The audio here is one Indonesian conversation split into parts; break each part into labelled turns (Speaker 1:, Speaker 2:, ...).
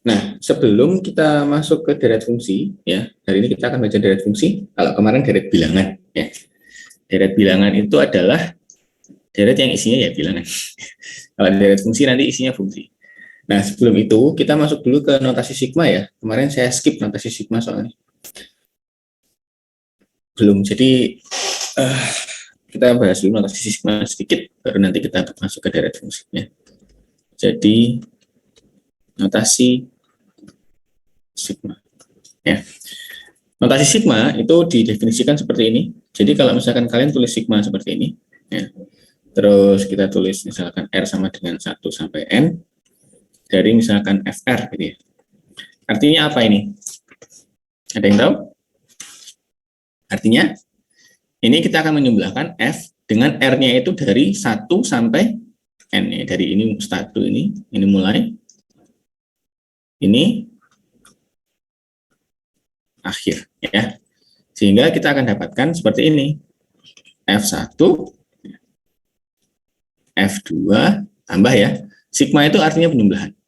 Speaker 1: Nah, sebelum kita masuk ke deret fungsi, ya, hari ini kita akan baca deret fungsi. Kalau kemarin deret bilangan, ya. Deret bilangan itu adalah deret yang isinya ya bilangan. Kalau deret fungsi nanti isinya fungsi. Nah, sebelum itu kita masuk dulu ke notasi sigma ya. Kemarin saya skip notasi sigma soalnya. Belum, jadi kita bahas dulu notasi sigma sedikit, baru nanti kita masuk ke deret fungsinya. Jadi, notasi sigma. Ya. Notasi sigma itu didefinisikan seperti ini. Jadi kalau misalkan kalian tulis sigma seperti ini, ya, terus kita tulis misalkan R sama dengan 1 sampai N, dari misalkan FR gitu ya. Artinya apa ini? Ada yang tahu? Artinya, ini kita akan menjumlahkan F dengan R-nya itu dari 1 sampai N. Ya. Dari ini 1 ini mulai, ini akhir. Ya. Sehingga kita akan dapatkan seperti ini. F1, F2, tambah ya. Sigma itu artinya penjumlahan.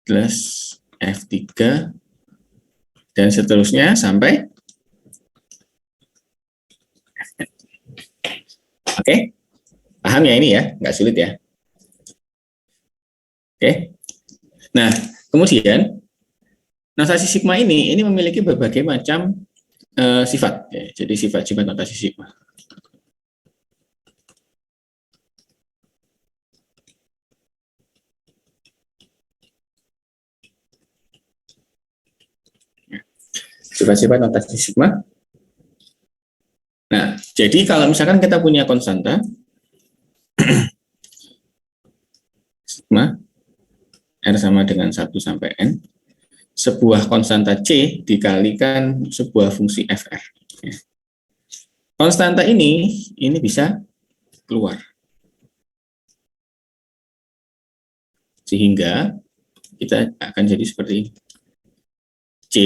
Speaker 1: Plus F3, dan seterusnya sampai Fn. Oke? Paham ya ini ya? Nggak sulit ya? Oke? Nah, kemudian notasi sigma ini memiliki berbagai macam sifat. Ya, jadi sifat-sifat notasi sigma. Sifat-sifat notasi sigma. Nah, jadi kalau misalkan kita punya konstanta sigma R sama dengan 1 sampai N, sebuah konstanta C dikalikan sebuah fungsi FR. Ya. Konstanta ini bisa keluar. Sehingga kita akan jadi seperti ini. C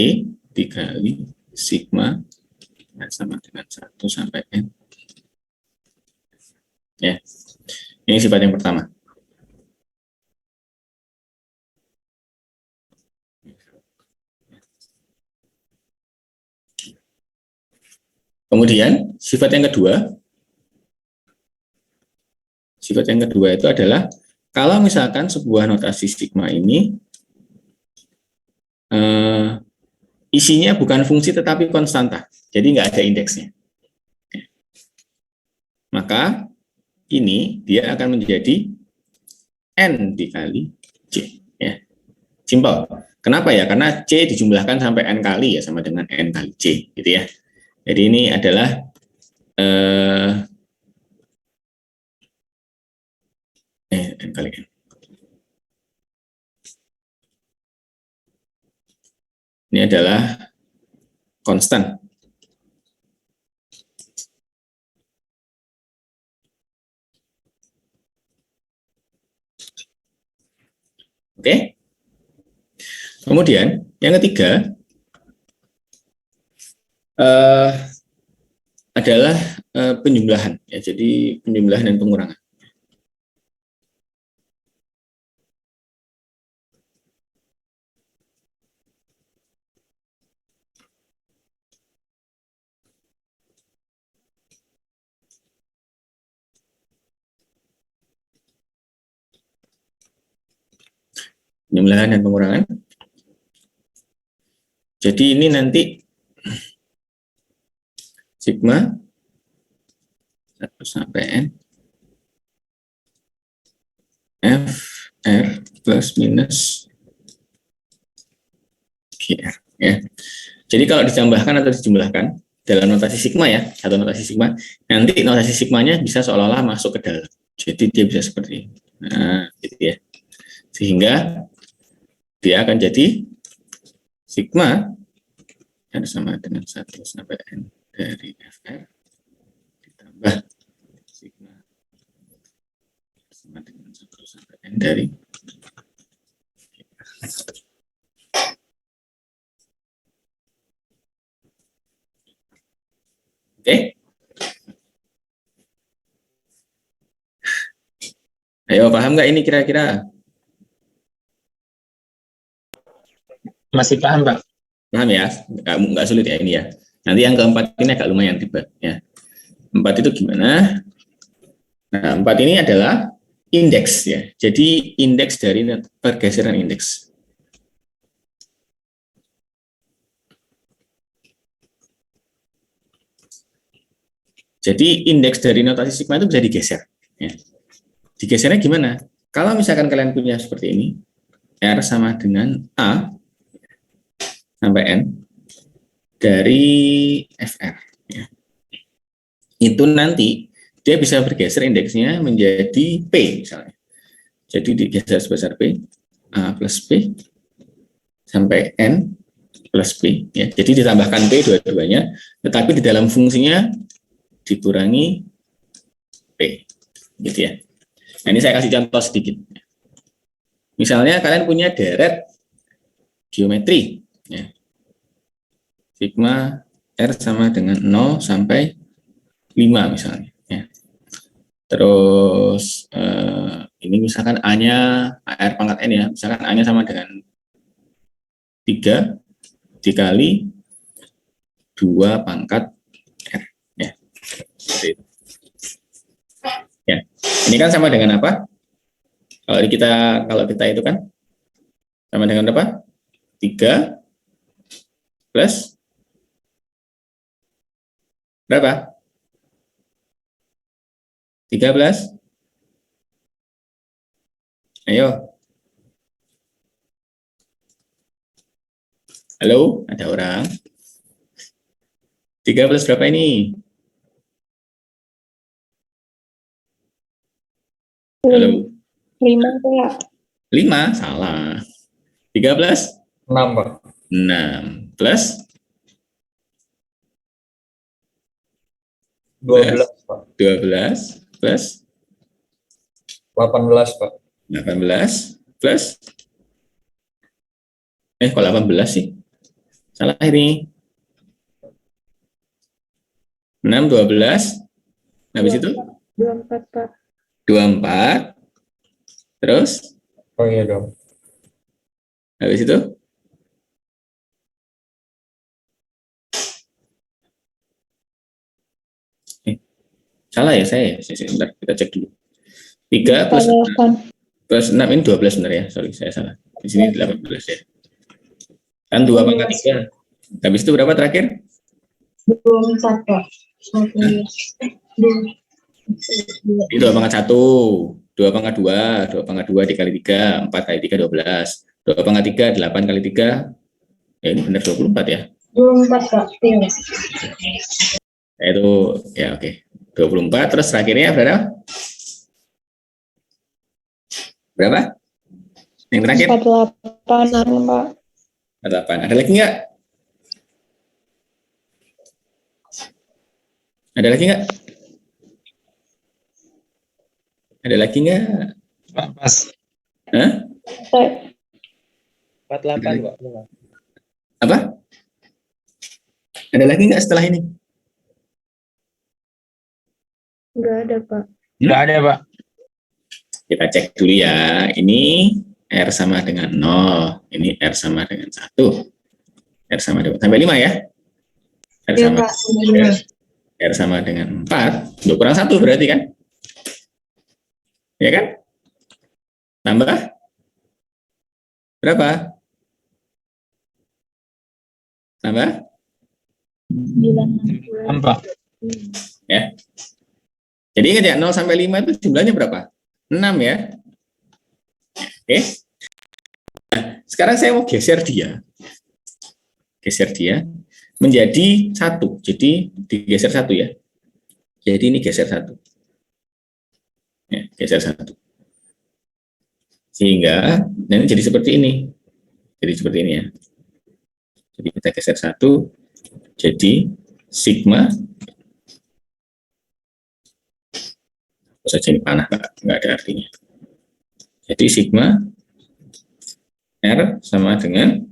Speaker 1: dikali sigma sama dengan 1 sampai N. Ya. Ini sifat yang pertama. Kemudian sifat yang kedua itu adalah kalau misalkan sebuah notasi sigma ini isinya bukan fungsi tetapi konstanta, jadi nggak ada indeksnya. Maka ini dia akan menjadi N dikali C. Ya. Simpel. Kenapa ya? Karena C dijumlahkan sampai N kali ya, sama dengan N kali C. Gitu ya. Jadi ini adalah N kali N. Ini adalah konstan. Oke. Kemudian yang ketiga adalah penjumlahan. Ya, jadi penjumlahan dan pengurangan. Penjumlahan dan pengurangan. Jadi ini nanti sigma 1 sampai N F R plus minus GR. Ya. Jadi kalau ditambahkan atau dijumlahkan dalam notasi sigma ya, atau notasi sigma, nanti notasi sigmanya bisa seolah-olah masuk ke dalam. Jadi dia bisa seperti ini. Nah, gitu ya. Sehingga dia akan jadi sigma R sama dengan 1 sampai N dari FR ditambah sigma sama dengan 1 sampai N dari Oke. Ayo, paham nggak ini kira-kira?
Speaker 2: Masih paham, Pak?
Speaker 1: Paham ya? Nggak sulit ya ini ya. Nanti yang keempat ini agak lumayan ribet ya. 4 itu gimana? Nah, 4 ini adalah indeks ya. Jadi indeks dari pergeseran indeks. Jadi indeks dari notasi sigma itu bisa digeser. Ya. Digesernya gimana? Kalau misalkan kalian punya seperti ini, R sama dengan A sampai N dari FR. Ya. Itu nanti dia bisa bergeser indeksnya menjadi P misalnya. Jadi digeser sebesar P, A plus P, sampai N plus P. Ya. Jadi ditambahkan P dua-duanya, tetapi di dalam fungsinya dikurangi P. Gitu ya. Nah, ini saya kasih contoh sedikit. Misalnya kalian punya deret geometri. Ya. Sigma R sama dengan 0 sampai 5 misalnya. Ya. Terus ini misalkan A-nya R pangkat N ya, misalkan A-nya sama dengan 3 dikali 2 pangkat R. Ya. Seperti itu. Ya. Ini kan sama dengan apa? Kalau kita itu kan sama dengan apa? 3 plus berapa? 13. Ayo. Halo, ada orang? 3 plus berapa ini? Halo.
Speaker 3: 5, Pak.
Speaker 1: 5, salah. 3 plus?
Speaker 2: 6, Pak.
Speaker 1: 6 plus
Speaker 2: 12, Pak.
Speaker 1: 12 plus
Speaker 2: 18, Pak.
Speaker 1: 18 plus kok 18 sih? Salah ini. 6, 12. Habis itu?
Speaker 3: 24, Pak.
Speaker 1: 24. Terus?
Speaker 2: Oh iya dong.
Speaker 1: Habis itu? Salah ya saya? Sebentar, kita cek dulu. 3 plus 6 ini 12 benar ya? Sorry, saya salah. Di sini 18 ya. Kan 2 pangkat 3. Habis itu berapa terakhir?
Speaker 3: 24, Pak.
Speaker 1: Ini 2 pangkat 1, 2 pangkat 2, 2 pangkat 2 dikali 3, 4 kali 3, 12. 2 pangkat 3, 8 kali 3, ya ini benar 24 ya?
Speaker 3: 24, Pak.
Speaker 1: Itu, ya oke. 24, terus terakhirnya berapa? Berapa? Yang terakhir?
Speaker 3: 48, Pak.
Speaker 1: 48. Ada lagi nggak? Ada lagi nggak? Ada lagi nggak?
Speaker 2: Pak, pas.
Speaker 1: Hah?
Speaker 2: 48, Pak.
Speaker 1: Apa? Ada lagi nggak setelah ini?
Speaker 3: Enggak ada, Pak.
Speaker 2: Nggak ada, Pak.
Speaker 1: Kita cek dulu ya. Ini R sama dengan 0. Ini R sama dengan 1. R sama dengan sampai 5 ya? R
Speaker 3: Iya,
Speaker 1: sama,
Speaker 3: Pak. Benar.
Speaker 1: R sama dengan 4. 2 kurang 1 berarti kan? Ya kan? Tambah? Berapa? Tambah?
Speaker 3: 9.
Speaker 2: Pak.
Speaker 1: Ya. Jadi ingat ya, 0 sampai 5 itu jumlahnya berapa? 6 ya. Oke. Nah, sekarang saya mau geser dia. Geser dia menjadi 1. Jadi digeser 1 ya. Jadi ini geser 1. Ya, geser 1. Sehingga nanti jadi seperti ini. Jadi seperti ini ya. Jadi kita geser 1 jadi sigma saja ini panah nggak ada artinya. Jadi sigma R sama dengan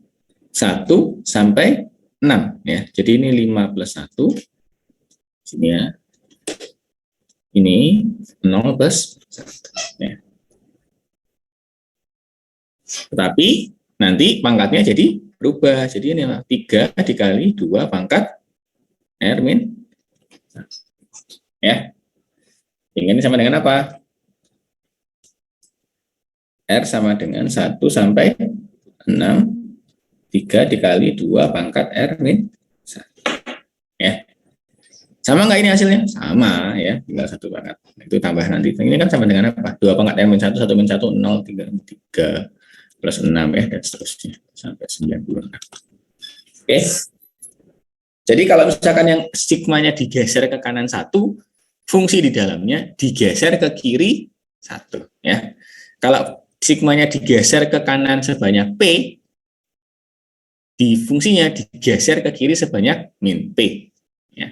Speaker 1: 1 sampai 6 ya. Jadi ini 5 plus 1 sini ya. Ini 0 plus 1 ya. Tetapi nanti pangkatnya jadi berubah. Jadi ini 3 dikali 2 pangkat R min 1. Ya. Ini sama dengan apa? R sama dengan 1 sampai 6, 3 dikali 2 pangkat R min 1. Ya. Sama nggak ini hasilnya? Sama ya, tinggal 1 pangkat. Itu tambah nanti. Ini kan sama dengan apa? 2 pangkat R min 1, 1 min 1, 0, 3 plus 6 ya, dan seterusnya. Sampai 96. Oke. Jadi kalau misalkan yang sigmanya digeser ke kanan 1, fungsi di dalamnya digeser ke kiri 1. Ya. Kalau sigmanya digeser ke kanan sebanyak P, di fungsinya digeser ke kiri sebanyak min P. Ya.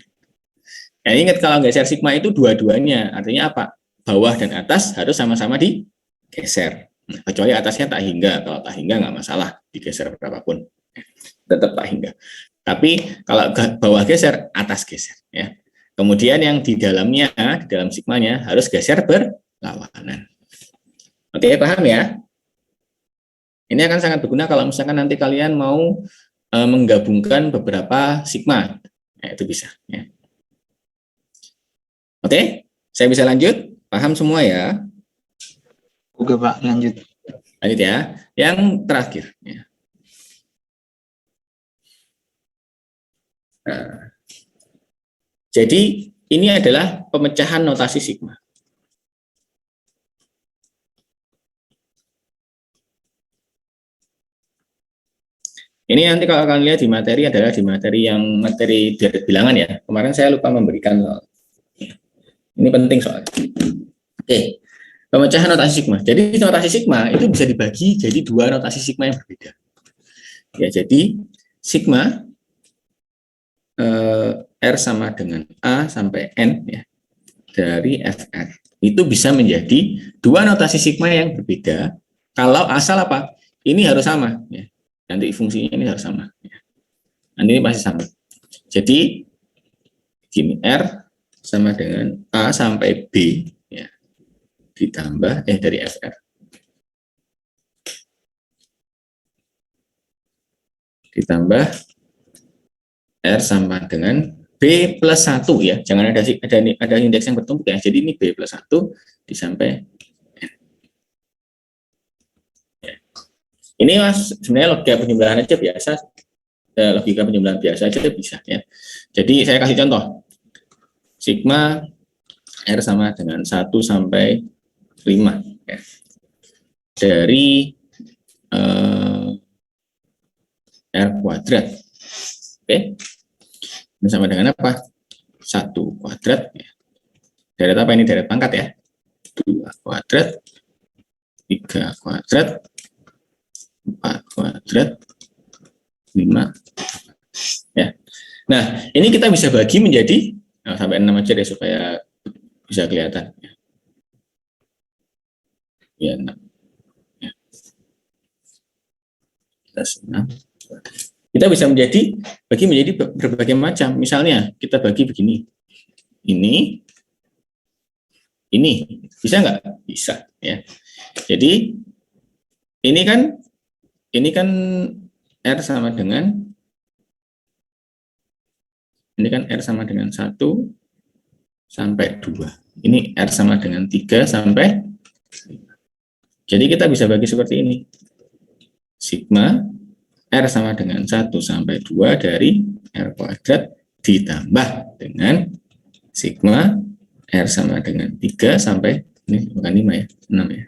Speaker 1: Nah, ingat kalau geser sigma itu dua-duanya, artinya apa? Bawah dan atas harus sama-sama digeser. Nah, kecuali atasnya tak hingga, kalau tak hingga nggak masalah, digeser berapapun, tetap tak hingga. Tapi kalau bawah geser, atas geser. Ya. Kemudian yang di dalamnya, di dalam sigmanya harus geser berlawanan. Oke, paham ya? Ini akan sangat berguna kalau misalkan nanti kalian mau menggabungkan beberapa sigma. Nah, itu bisa. Ya. Oke, saya bisa lanjut? Paham semua ya?
Speaker 2: Oke Pak, lanjut.
Speaker 1: Lanjut ya. Yang terakhir. Ya. Nah, jadi ini adalah pemecahan notasi sigma. Ini nanti kalau kalian lihat di materi adalah di materi yang materi dari bilangan ya. Kemarin saya lupa memberikan soal. Ini penting soalnya. Oke, pemecahan notasi sigma. Jadi notasi sigma itu bisa dibagi jadi 2 notasi sigma yang berbeda. Ya, jadi sigma R sama dengan A sampai N ya, dari FR. Itu bisa menjadi 2 notasi sigma yang berbeda kalau asal apa? Ini harus sama. Ya. Nanti fungsinya ini harus sama. Ya. Nanti ini pasti sama. Jadi, gini, R sama dengan A sampai B ya, ditambah dari FR. Ditambah R sama dengan B plus 1 ya. Jangan ada indeks yang bertumpuk ya. Jadi ini B plus 1 disampai N. Ya. Ini Mas sebenarnya logika penjumlahan aja biasa. Logika penjumlahan biasa aja bisa ya. Jadi saya kasih contoh. Sigma R sama dengan 1 sampai 5 ya. Dari R kuadrat. Oke. Ini sama dengan apa? 1 kuadrat ya. Deret apa ini? Deret pangkat ya. 2 kuadrat, 3 kuadrat, 4 kuadrat, 5 ya. Nah, ini kita bisa bagi menjadi sampai 6 aja deh supaya bisa kelihatan ya. Ya, 6. Ya. Kita bisa bagi menjadi berbagai macam. Misalnya kita bagi begini. Ini bisa nggak? Bisa ya. Jadi ini kan R sama dengan ini kan R sama dengan 1 sampai 2. Ini R sama dengan 3 sampai 5. Jadi kita bisa bagi seperti ini. Sigma R sama dengan 1 sampai 2 dari R kuadrat ditambah dengan sigma R sama dengan 3 sampai, ini bukan 5 ya, 6 ya.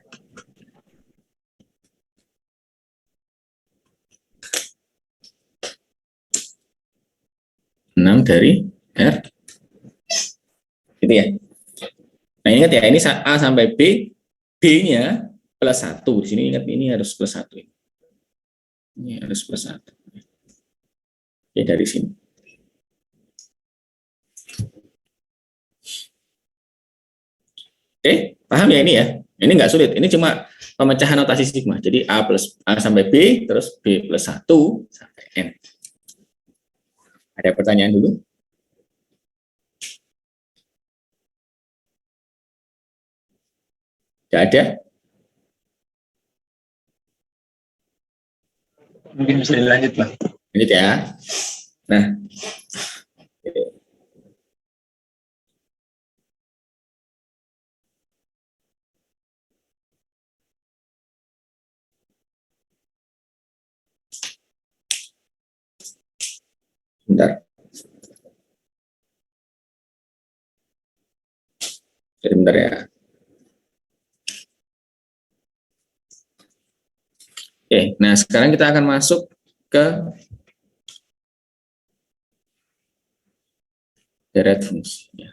Speaker 1: Dari R gitu ya. Nah ingat ya, ini A sampai B, B-nya plus 1. Di sini ingat ini harus plus 1. Ini harus plus 1. Ya dari sini. Oke, paham ya ini ya? Ini nggak sulit. Ini cuma pemecahan notasi sigma. Jadi A sampai B, terus B plus 1 sampai N. Ada pertanyaan dulu? Tidak ada?
Speaker 2: Mungkin bisa dilanjut, Pak.
Speaker 1: Lanjut ya. Nah, bentar. Bentar ya. Oke, nah sekarang kita akan masuk ke deret fungsi. Ya.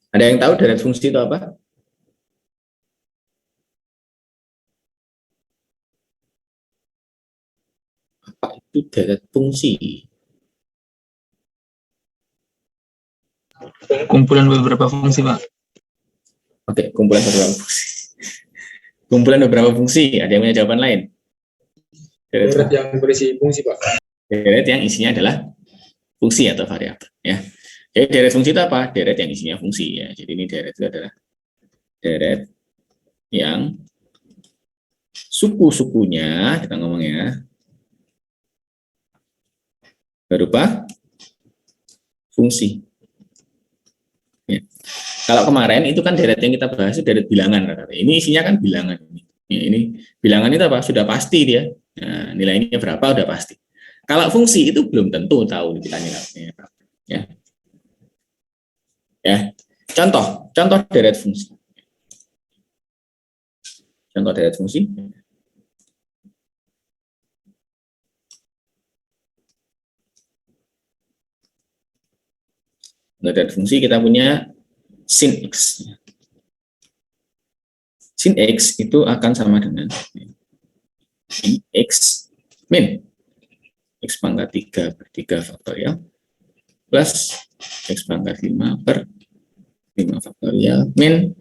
Speaker 1: Ada yang tahu deret fungsi itu apa? Apa itu deret fungsi?
Speaker 2: Kumpulan beberapa fungsi, Pak.
Speaker 1: Oke, kumpulan beberapa fungsi. Kumpulan beberapa fungsi. Ada yang punya jawaban lain?
Speaker 4: Deret yang berisi fungsi, Pak.
Speaker 1: Deret yang isinya adalah fungsi atau variabel. Ya. Jadi deret fungsi itu apa? Deret yang isinya fungsi. Ya. Jadi ini deret itu adalah deret yang suku-sukunya, kita ngomong ya, berupa fungsi. Ya. Kalau kemarin itu kan deret yang kita bahas itu deret bilangan. Ini isinya kan bilangan. Ya, ini bilangan itu apa? Sudah pasti dia. Nah, nilainya berapa udah pasti. Kalau fungsi itu belum tentu tahu kita nilainya berapa. Ya. Ya. Contoh deret fungsi. Contoh deret fungsi. Untuk deret fungsi kita punya sin X. Sin X itu akan sama dengan X min X pangkat 3 per 3 faktorial plus X pangkat 5 per 5 faktorial min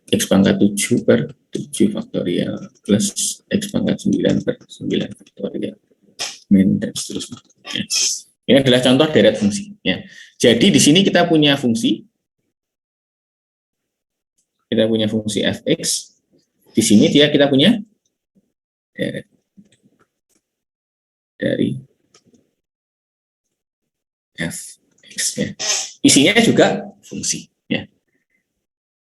Speaker 1: X pangkat 7 per 7 faktorial plus X pangkat 9 per 9 faktorial min dan seterusnya. Ya. Ini adalah contoh deret fungsi. Ya. Jadi di sini kita punya fungsi fx. Di sini kita punya deret dari fx. Ya. Isinya juga fungsi. Ya.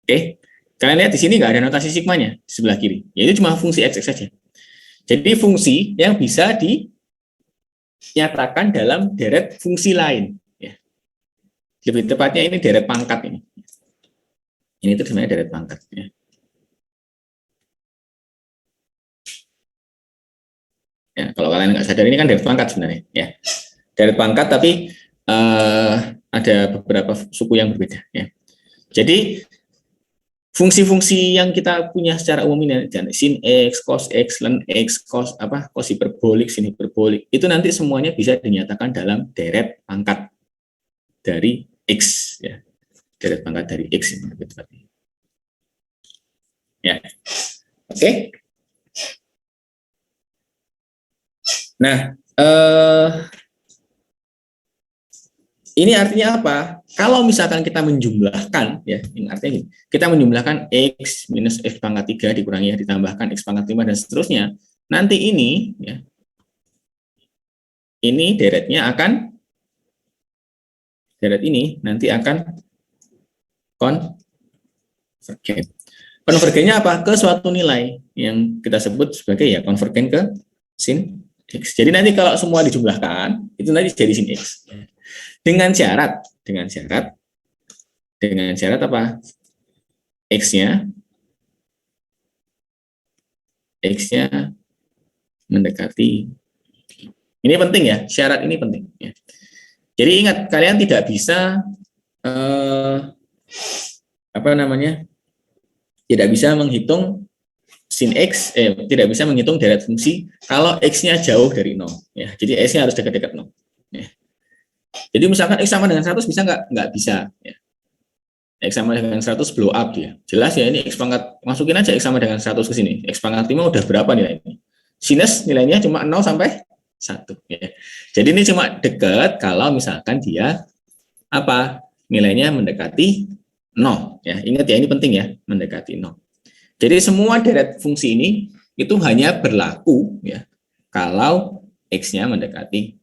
Speaker 1: Oke, kalian lihat di sini nggak ada notasi sigmanya di sebelah kiri. Yaitu cuma fungsi x saja. Jadi fungsi yang bisa dinyatakan dalam deret fungsi lain. Ya. Lebih tepatnya ini deret pangkat ini. Ini itu sebenarnya deret pangkat. Ya. Ya, kalau kalian nggak sadar ini kan deret pangkat sebenarnya. Ya. Deret pangkat tapi ada beberapa suku yang berbeda. Ya. Jadi fungsi-fungsi yang kita punya secara umum ini, sin X, cos X, ln X, cos hiperbolik, sin hiperbolik, itu nanti semuanya bisa dinyatakan dalam deret pangkat dari X. Ya. Deret pangkat dari X. Ya. Oke. Nah, ini artinya apa? Kalau misalkan kita menjumlahkan, ya, ini artinya gini, kita menjumlahkan X minus X pangkat 3 dikurangi ya, ditambahkan X pangkat 5 dan seterusnya, nanti ini, ya, ini deret ini nanti akan konvergen. Konvergennya apa? Ke suatu nilai yang kita sebut sebagai ya konvergen ke sin X. Jadi nanti kalau semua dijumlahkan, itu nanti jadi sin X. Dengan syarat apa? X-nya mendekati. Ini penting ya, syarat ini penting. Ya. Jadi ingat, kalian tidak bisa tidak bisa menghitung sin X, tidak bisa menghitung deret fungsi kalau X-nya jauh dari 0. Ya. Jadi S-nya harus dekat-dekat 0. Ya. Jadi misalkan X sama dengan 100 bisa nggak? Nggak bisa. Ya. X sama dengan 100 blow up dia. Jelas ya, ini X pangkat, masukin aja X sama dengan 100 ke sini. X pangkat 5 udah berapa nilainya? Sinus nilainya cuma 0 sampai 1. Ya. Jadi ini cuma dekat kalau misalkan dia nilainya mendekati 0 ya. Ingat ya, ini penting ya, mendekati 0. Jadi semua deret fungsi ini itu hanya berlaku ya kalau x-nya mendekati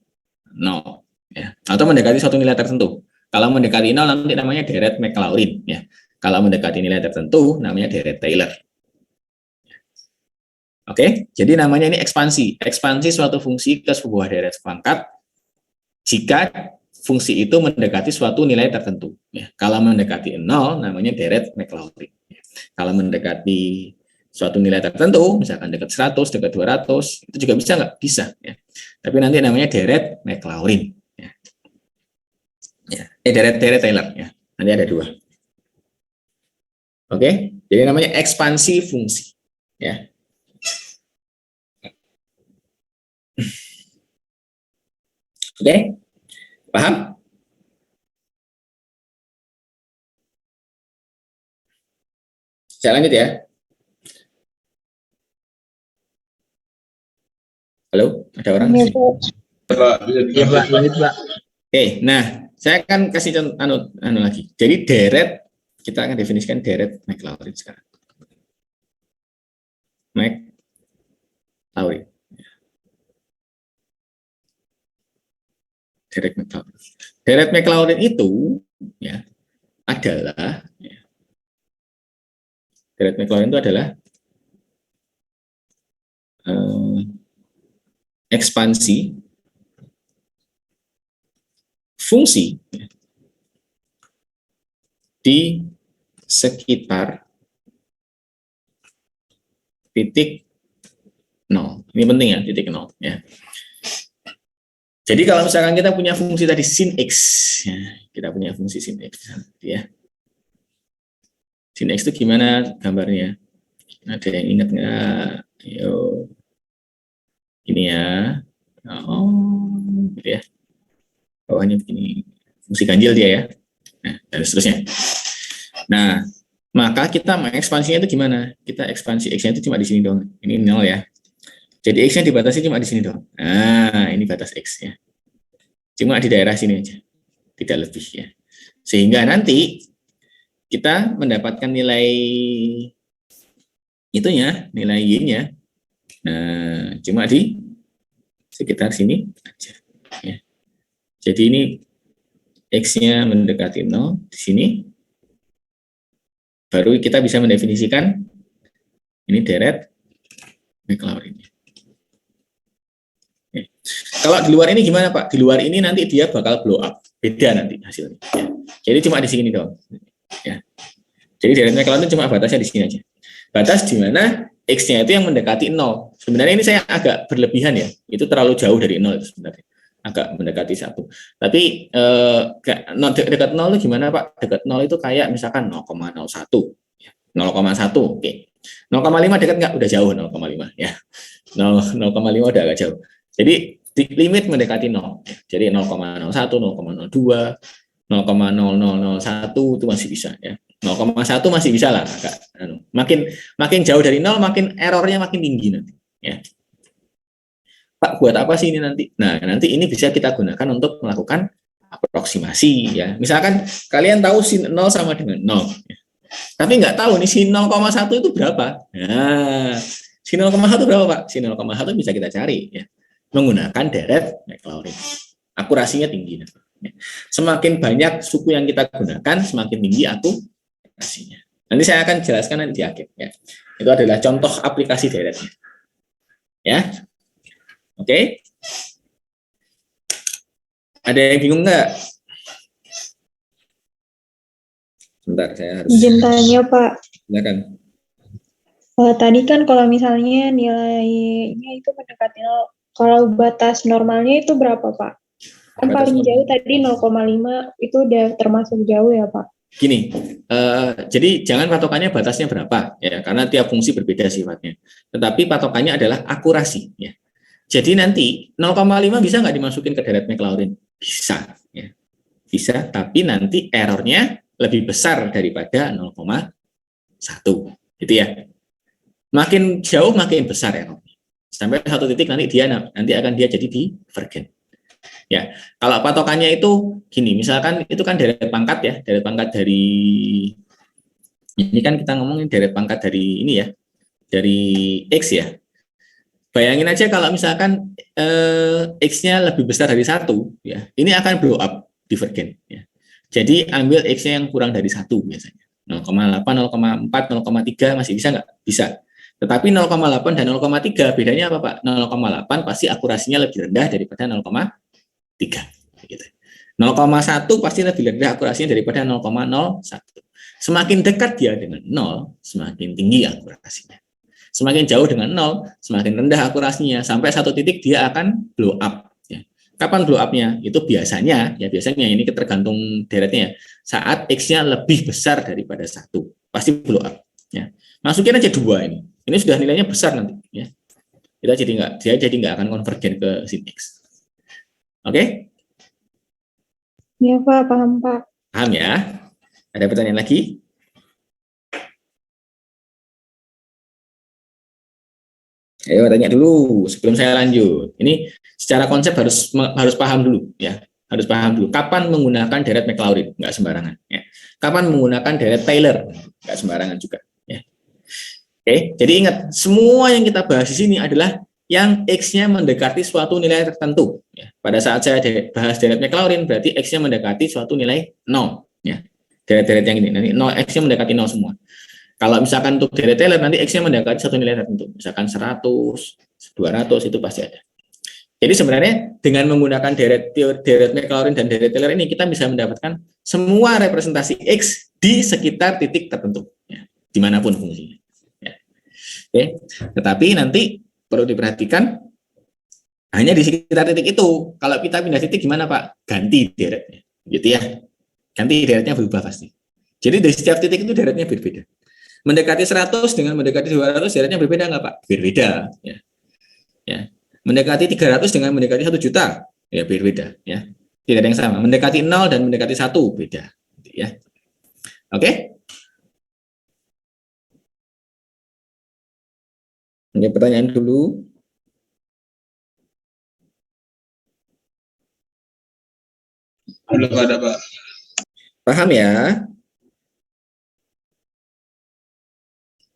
Speaker 1: 0 ya, atau mendekati suatu nilai tertentu. Kalau mendekati 0 nanti namanya deret Maclaurin ya. Kalau mendekati nilai tertentu namanya deret Taylor. Oke, jadi namanya ini ekspansi. Ekspansi suatu fungsi ke sebuah deret pangkat jika fungsi itu mendekati suatu nilai tertentu. Ya, kalau mendekati 0 namanya deret Maclaurin. Kalau mendekati suatu nilai tertentu, misalkan dekat 100, dekat 200, itu juga bisa nggak? Bisa. Ya. Tapi nanti namanya deret Maclaurin. Ya. Ya. Deret Taylor. Ya. Nanti ada 2. Oke, jadi namanya ekspansi fungsi. Ya. Oke, paham? Saya lanjut ya. Halo, ada orang?
Speaker 3: Iya, Pak.
Speaker 4: Pak,
Speaker 2: Iya Pak, lanjut Pak.
Speaker 1: Oke, nah saya akan kasih contoh anu lagi. Jadi deret, kita akan definisikan deret Maclaurin sekarang. Maclaurin. Deret Maclaurin. Deret Maclaurin itu ya adalah ya, deret Maclaurin itu adalah ekspansi fungsi ya, di sekitar titik 0. Ini penting ya, titik 0 ya. Jadi kalau misalkan kita punya fungsi tadi sin x, ya, kita punya fungsi sin x, ya. Sin x itu gimana gambarnya? Ada yang ingat nggak? Yo, ini ya. Oh, gitu ya. Bawahnya begini, fungsi ganjil dia ya. Nah, dan seterusnya. Nah, maka kita mengekspansinya itu gimana? Kita ekspansi x-nya itu cuma di sini dong. Ini 0 ya. Jadi x-nya dibatasi cuma di sini dong. Nah, ini batas x ya. Cuma di daerah sini aja. Tidak lebih ya. Sehingga nanti kita mendapatkan nilai itunya, nilai y-nya. Nah, cuma di sekitar sini aja ya. Jadi ini x-nya mendekati 0 di sini. Baru kita bisa mendefinisikan ini deret Maclaurin. Kalau di luar ini gimana Pak? Di luar ini nanti dia bakal blow up, beda nanti hasilnya. Ya. Jadi cuma di sini dong. Ya. Jadi deret Maclaurin cuma batasnya di sini aja. Batas di mana x-nya itu yang mendekati 0. Sebenarnya ini saya agak berlebihan ya. Itu terlalu jauh dari 0 itu sebenarnya. Agak mendekati 1. Tapi dekat 0 itu gimana Pak? Dekat 0 itu kayak misalkan 0,01. 0,1, oke. 0,5 dekat nggak? Udah jauh 0,5 ya. 0,5 udah agak jauh. Jadi limit mendekati 0. Jadi 0,01, 0,02, 0,0001 itu masih bisa ya. 0,1 masih bisa lah agak. Makin jauh dari 0 makin errornya makin tinggi nanti ya. Pak, buat apa sih ini nanti? Nah, nanti ini bisa kita gunakan untuk melakukan aproksimasi ya. Misalkan kalian tahu sin 0 sama dengan 0 ya. Tapi nggak tahu nih sin 0,1 itu berapa. Nah, sin 0,1 berapa Pak? Sin 0,1 bisa kita cari ya. Menggunakan deret Maclaurin. Akurasinya tinggi. Semakin banyak suku yang kita gunakan, semakin tinggi akurasinya. Nanti saya akan jelaskan nanti di akhir. Ya. Itu adalah contoh aplikasi deretnya. Ya, oke. Ada yang bingung nggak? Sebentar, saya harus.
Speaker 3: Izin tanya, Pak.
Speaker 1: Silakan.
Speaker 3: Tadi kan kalau misalnya nilainya itu mendekati 0, kalau batas normalnya itu berapa, Pak? Kan
Speaker 1: Batas
Speaker 3: paling
Speaker 1: normal.
Speaker 3: jauh tadi 0,5 itu udah termasuk jauh ya, Pak?
Speaker 1: Gini, jadi jangan patokannya batasnya berapa, ya, karena tiap fungsi berbeda sifatnya. Tetapi patokannya adalah akurasi, ya. Jadi nanti 0,5 bisa nggak dimasukin ke deret Maclaurin? Bisa, ya. Bisa, tapi nanti errornya lebih besar daripada 0,1, gitu ya. Makin jauh makin besar errornya. Sampai satu titik nanti akan dia jadi divergen. Ya, kalau patokannya itu gini, misalkan itu kan deret pangkat ya, deret pangkat dari Ini kan kita ngomongin deret pangkat dari ini ya, dari X ya. Bayangin aja kalau misalkan X-nya lebih besar dari 1, ya, ini akan blow up divergen. Ya. Jadi ambil X-nya yang kurang dari 1 biasanya. 0,8, 0,4, 0,3 masih bisa nggak? Bisa. Tetapi 0,8 dan 0,3 bedanya apa Pak? 0,8 pasti akurasinya lebih rendah daripada 0,3. Gitu. 0,1 pasti lebih rendah akurasinya daripada 0,01. Semakin dekat dia dengan 0, semakin tinggi akurasinya. Semakin jauh dengan 0, semakin rendah akurasinya. Sampai satu titik dia akan blow up. Ya. Kapan blow up-nya? Itu biasanya, ya biasanya ini tergantung deretnya ya. Saat X-nya lebih besar daripada 1, pasti blow up. Ya. Masukin aja 2 ini. Ini sudah nilainya besar nanti. Ya. Dia jadi nggak akan konvergen ke sin X. Oke?
Speaker 3: Iya Pak, paham Pak.
Speaker 1: Paham ya? Ada pertanyaan lagi? Ayo tanya dulu sebelum saya lanjut. Ini secara konsep harus paham dulu ya. Harus paham dulu. Kapan menggunakan deret Maclaurin? Nggak sembarangan. Ya. Kapan menggunakan deret Taylor? Nggak sembarangan juga. Ya. Oke, jadi ingat semua yang kita bahas di sini adalah yang X-nya mendekati suatu nilai tertentu. Ya. Pada saat saya bahas deret Maclaurin berarti X-nya mendekati suatu nilai 0. Ya. Deret-deret yang ini nanti 0, X-nya mendekati 0 semua. Kalau misalkan untuk deret Taylor nanti X-nya mendekati satu nilai tertentu, misalkan 100, 200 itu pasti ada. Jadi sebenarnya dengan menggunakan deret Maclaurin dan deret Taylor ini kita bisa mendapatkan semua representasi X di sekitar titik tertentu, ya, dimanapun fungsinya. Ya. Oke, tetapi nanti perlu diperhatikan hanya di sekitar titik itu. Kalau kita pindah titik gimana Pak? Ganti deretnya, gitu ya. Ganti deretnya berubah pasti. Jadi dari setiap titik itu deretnya berbeda. Mendekati 100 dengan mendekati 200 deretnya berbeda nggak Pak? Berbeda. Ya. Ya. Mendekati 300 dengan mendekati 1 juta, ya berbeda. Ya. Tidak ada yang sama. Mendekati 0 dan mendekati 1, beda. Ya. Oke? Oke, pertanyaan dulu.
Speaker 2: Belum ada Pak.
Speaker 1: Paham ya?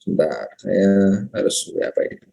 Speaker 1: Sebentar, saya harus apa ini?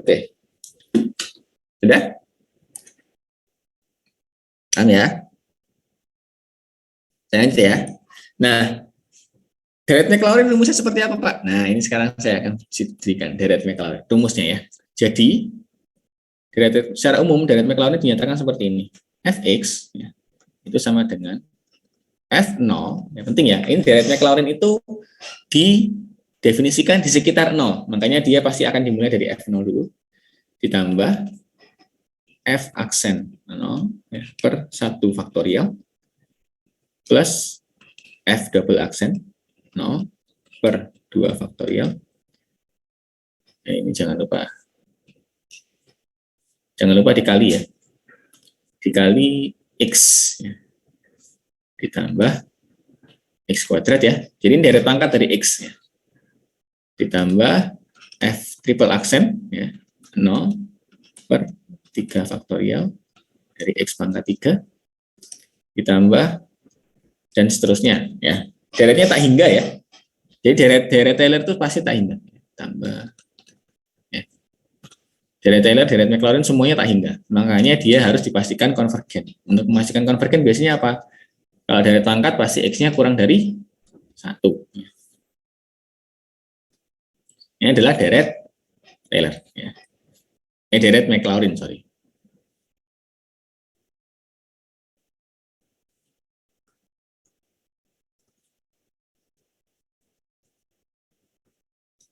Speaker 1: Oke. Sudah? Paham ya? Saya lanjut ya. Nah, deret Maclaurin rumusnya seperti apa, Pak? Nah, ini sekarang saya akan berikan deret Maclaurin rumusnya ya. Jadi, secara umum deret Maclaurin dinyatakan seperti ini. Fx ya, itu sama dengan F0, yang penting ya, ini deret Maclaurin itu didefinisikan di sekitar 0, makanya dia pasti akan dimulai dari F0 dulu, ditambah F aksen 0 ya, per 1 faktorial, plus F double aksen 0 per 2 faktorial. Nah, ini jangan lupa dikali ya, dikali X ya, ditambah X kuadrat ya, jadi ini deret pangkat dari X ya, ditambah F triple aksen ya, 0 per 3 faktorial dari X pangkat 3, ditambah dan seterusnya ya, deretnya tak hingga ya, jadi deret Taylor itu pasti tak hingga, tambah ya. Deret Taylor, deret Maclaurin semuanya tak hingga, makanya dia harus dipastikan konvergen. Untuk memastikan konvergen biasanya apa? Kalau deret pangkat pasti X-nya kurang dari 1. Ini adalah deret Taylor ya. Deret Maclaurin, sorry.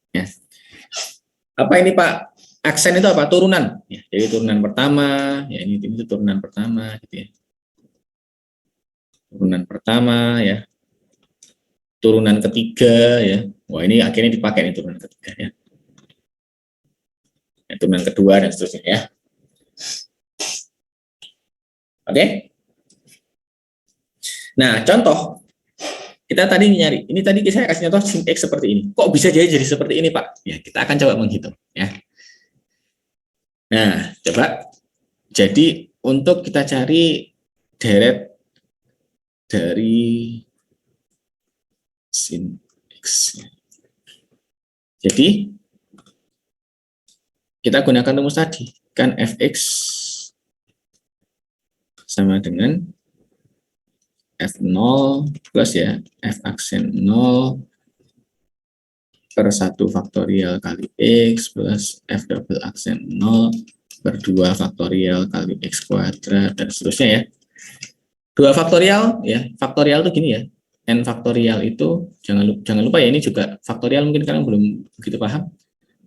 Speaker 1: Ya. Apa ini Pak? Aksen itu apa? Turunan. Ya, jadi turunan pertama, ya ini itu turunan pertama, gitu ya. Turunan pertama, ya. turunan ketiga ya. Wah, ini akhirnya dipakai nih turunan ketiga ya. Turunan kedua dan seterusnya ya. Oke. Nah, contoh kita tadi nyari. Ini tadi saya kasih contoh sin X seperti ini. Kok bisa jadi seperti ini, Pak? Ya, kita akan coba menghitung ya. Nah, coba. Jadi untuk kita cari deret dari sin X. Jadi kita gunakan rumus tadi, kan fx sama dengan f0 plus ya, f aksen 0 per 1 faktorial kali x plus f double aksen 0 per 2 faktorial kali x kuadrat dan seterusnya ya. 2 faktorial ya, faktorial itu gini ya. N faktorial itu jangan lupa ya, ini juga faktorial mungkin kalian belum begitu paham.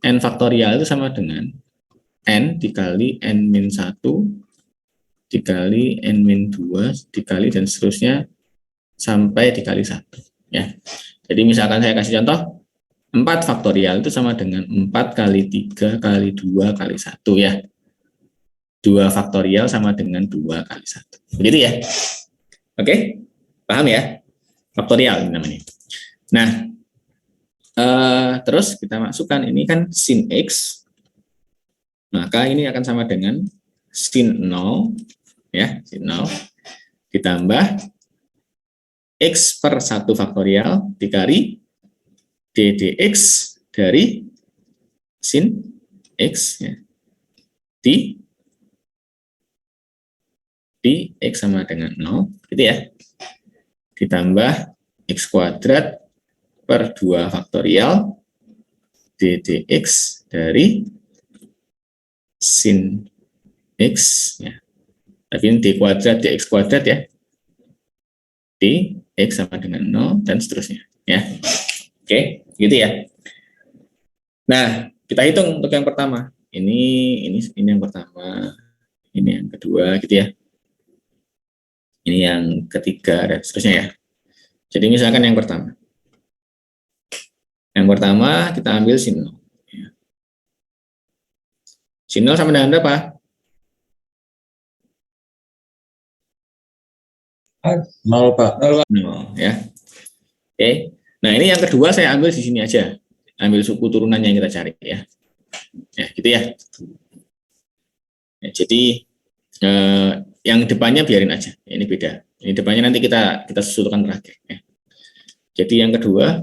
Speaker 1: N faktorial itu sama dengan N dikali N-1 dikali N-2 dikali dan seterusnya sampai dikali 1 ya. Jadi misalkan saya kasih contoh 4 faktorial itu sama dengan 4 kali 3 kali 2 kali 1 ya. 2 faktorial sama dengan 2 kali 1. Begitu ya. Oke, paham ya? Faktorial ini namanya. Nah, terus kita masukkan ini kan sin X, maka ini akan sama dengan sin 0 ya, sin 0 ditambah X per 1 faktorial dikali ddx dari sin X ya, di X sama dengan 0 gitu ya, ditambah X kuadrat per 2 faktorial ddx dari sin X ya. Tapi ini d kuadrat dx kuadrat ya, dx sama dengan 0 dan seterusnya ya. Oke, gitu ya. Nah, kita hitung untuk yang pertama. Ini yang pertama, ini yang kedua gitu ya. Ini yang ketiga dan seterusnya ya. Jadi misalkan yang pertama. Yang pertama kita ambil sin 0. Sin 0 sama dengan berapa?
Speaker 4: 0, Pak.
Speaker 1: 0 ya. Oke. Nah, ini yang kedua saya ambil di sini aja. Ambil suku turunannya yang kita cari ya. Ya, gitu ya. Ya jadi yang depannya biarin aja. Ini beda. Ini depannya nanti kita susulkan terakhir ya. Jadi yang kedua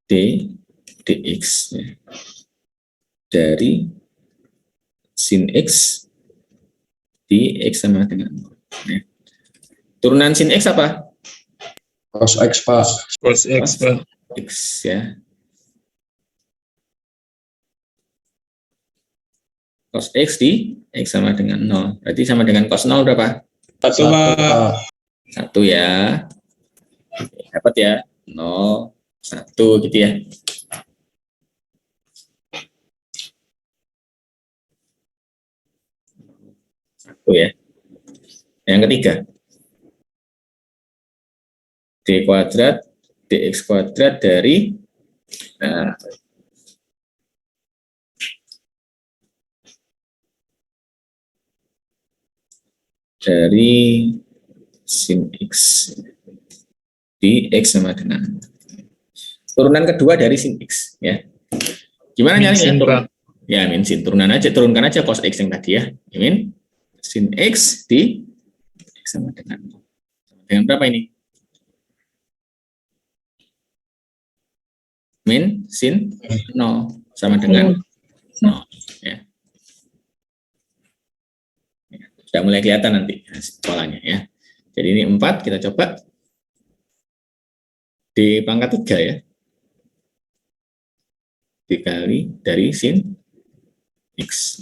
Speaker 1: dx ya, dari sin X di X sama dengan 0. Ya. Turunan sin X apa?
Speaker 4: Cos X, Pak.
Speaker 2: Cos X, Pak.
Speaker 1: X ya. Cos X di X sama dengan 0. Berarti sama dengan cos 0 berapa?
Speaker 2: 1, Pak.
Speaker 1: 1 ya. Dapat ya. 0, 1 gitu ya. Ya. Yang ketiga, d kuadrat dx kuadrat dari sin X di X sama dengan turunan kedua dari sin X ya. Gimana nyarinya? Ya, min sin turunkan aja cos X yang tadi ya. Min sin X di X sama dengan berapa ini? Min sin 0 sama dengan 0 ya. Sudah mulai kelihatan nanti polanya ya. Jadi ini 4 kita coba di pangkat 3 ya. Dikali dari sin X.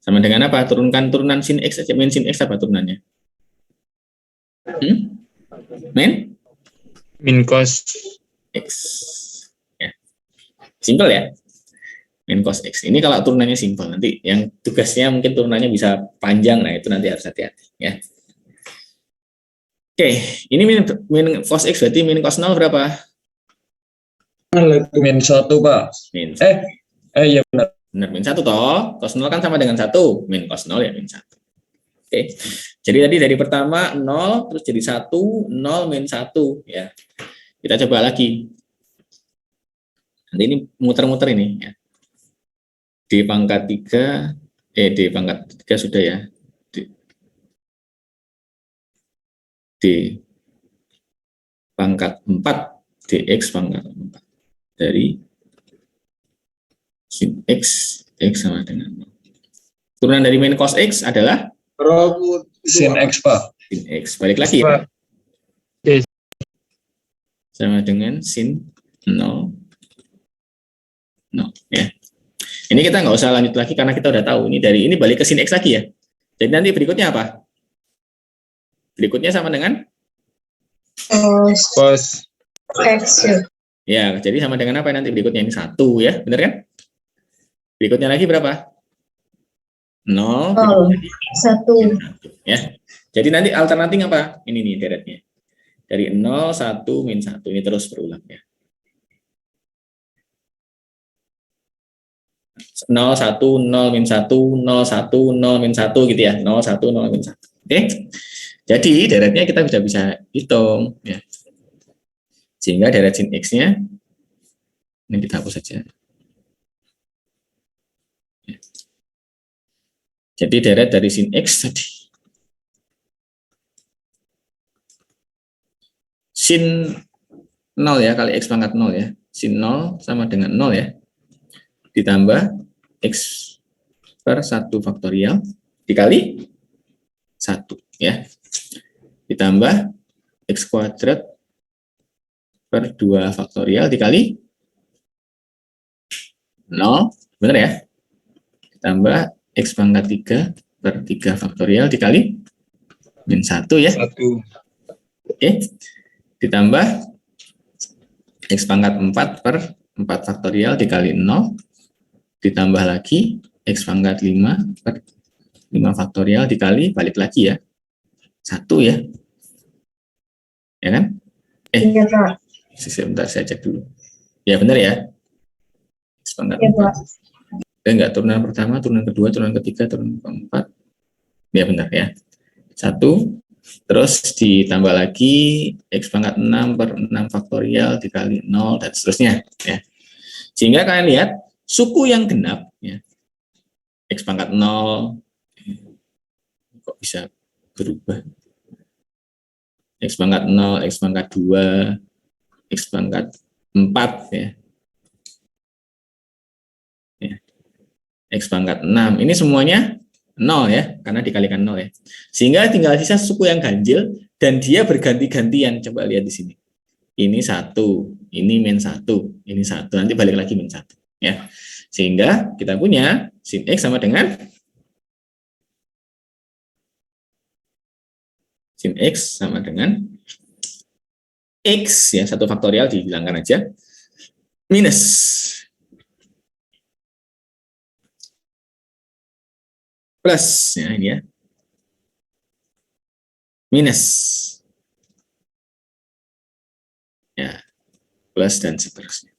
Speaker 1: Sama dengan apa? Turunkan turunan sin X aja. Min sin X apa turunannya? Min
Speaker 2: cos
Speaker 1: X. Ya. Simpel ya. min cos X. Ini kalau turunannya simpel, nanti yang tugasnya mungkin turunannya bisa panjang, nah itu nanti harus hati-hati ya. Oke, ini min cos X berarti min cos 0 berapa?
Speaker 4: Min 1, Pak.
Speaker 1: Min
Speaker 4: Ya benar.
Speaker 1: benar, min 1 toh, cos 0 kan sama dengan 1, min cos 0 ya min 1. Oke, jadi tadi dari pertama 0, terus jadi 1, 0, min 1 ya. Kita coba lagi. Nanti ini muter-muter ini ya. D pangkat 3, D pangkat 3 sudah ya. D pangkat 4, dx pangkat 4. Dari sin X, X sama dengan 0. Turunan dari min cos X adalah?
Speaker 4: Sin X, Pak.
Speaker 1: Sin X. Balik lagi ya.
Speaker 2: Yes.
Speaker 1: Sama dengan sin 0. Ya. Ini kita nggak usah lanjut lagi karena kita udah tahu. Ini balik ke sin X lagi ya. Jadi nanti berikutnya apa? Berikutnya sama dengan?
Speaker 2: Cos
Speaker 3: X.
Speaker 1: Ya, jadi sama dengan apa nanti berikutnya? Ini 1 ya, benar kan? Berikutnya lagi berapa? 0.
Speaker 3: 1.
Speaker 1: Ya. Jadi nanti alternatif apa? Ini nih deretnya. Dari 0, 1, min 1. Ini terus berulang ya. 0, 1, 0, min 1, 0, 1, 0, min 1 gitu ya. 0, 1, 0, min 1. Oke. Jadi deretnya kita bisa hitung ya. Sehingga deret sin X-nya ini kita hapus saja. Ya. Jadi deret dari sin X tadi sin 0 ya kali X pangkat 0 ya. Sin 0 sama dengan 0 ya. Ditambah X per 1 faktorial dikali 1 ya. Ditambah X kuadrat per 2 faktorial dikali 0, benar ya? Ditambah X pangkat 3 per 3 faktorial dikali min 1 ya.
Speaker 2: 1.
Speaker 1: Oke. Ditambah X pangkat 4 per 4 faktorial dikali 0. Ditambah lagi X pangkat 5 per 5 faktorial dikali, balik lagi ya, 1 ya. Ya kan?
Speaker 3: Iya, Pak.
Speaker 1: Sebentar saya cek dulu. Ya benar ya. X pangkat
Speaker 3: Iya,
Speaker 1: 4.
Speaker 3: Pak.
Speaker 1: Enggak, turunan pertama, turunan kedua, turunan ketiga, turunan keempat. Ya benar ya. 1, terus ditambah lagi X pangkat 6 per 6 faktorial dikali 0 dan seterusnya ya. Sehingga kalian lihat suku yang genap ya. X pangkat 0 kok bisa berubah. X pangkat 0, X pangkat 2, X pangkat 4 ya. X pangkat 6. Ini semuanya 0 ya, karena dikalikan 0 ya. Sehingga tinggal sisa suku yang ganjil dan dia berganti-gantian. Coba lihat di sini. Ini 1, ini min 1, ini 1. Nanti balik lagi min 1 ya. Sehingga kita punya sin X sama dengan sin X sama dengan X ya, 1 faktorial dihilangkan aja, minus plus ya, ini ya, minus ya, plus dan seterusnya.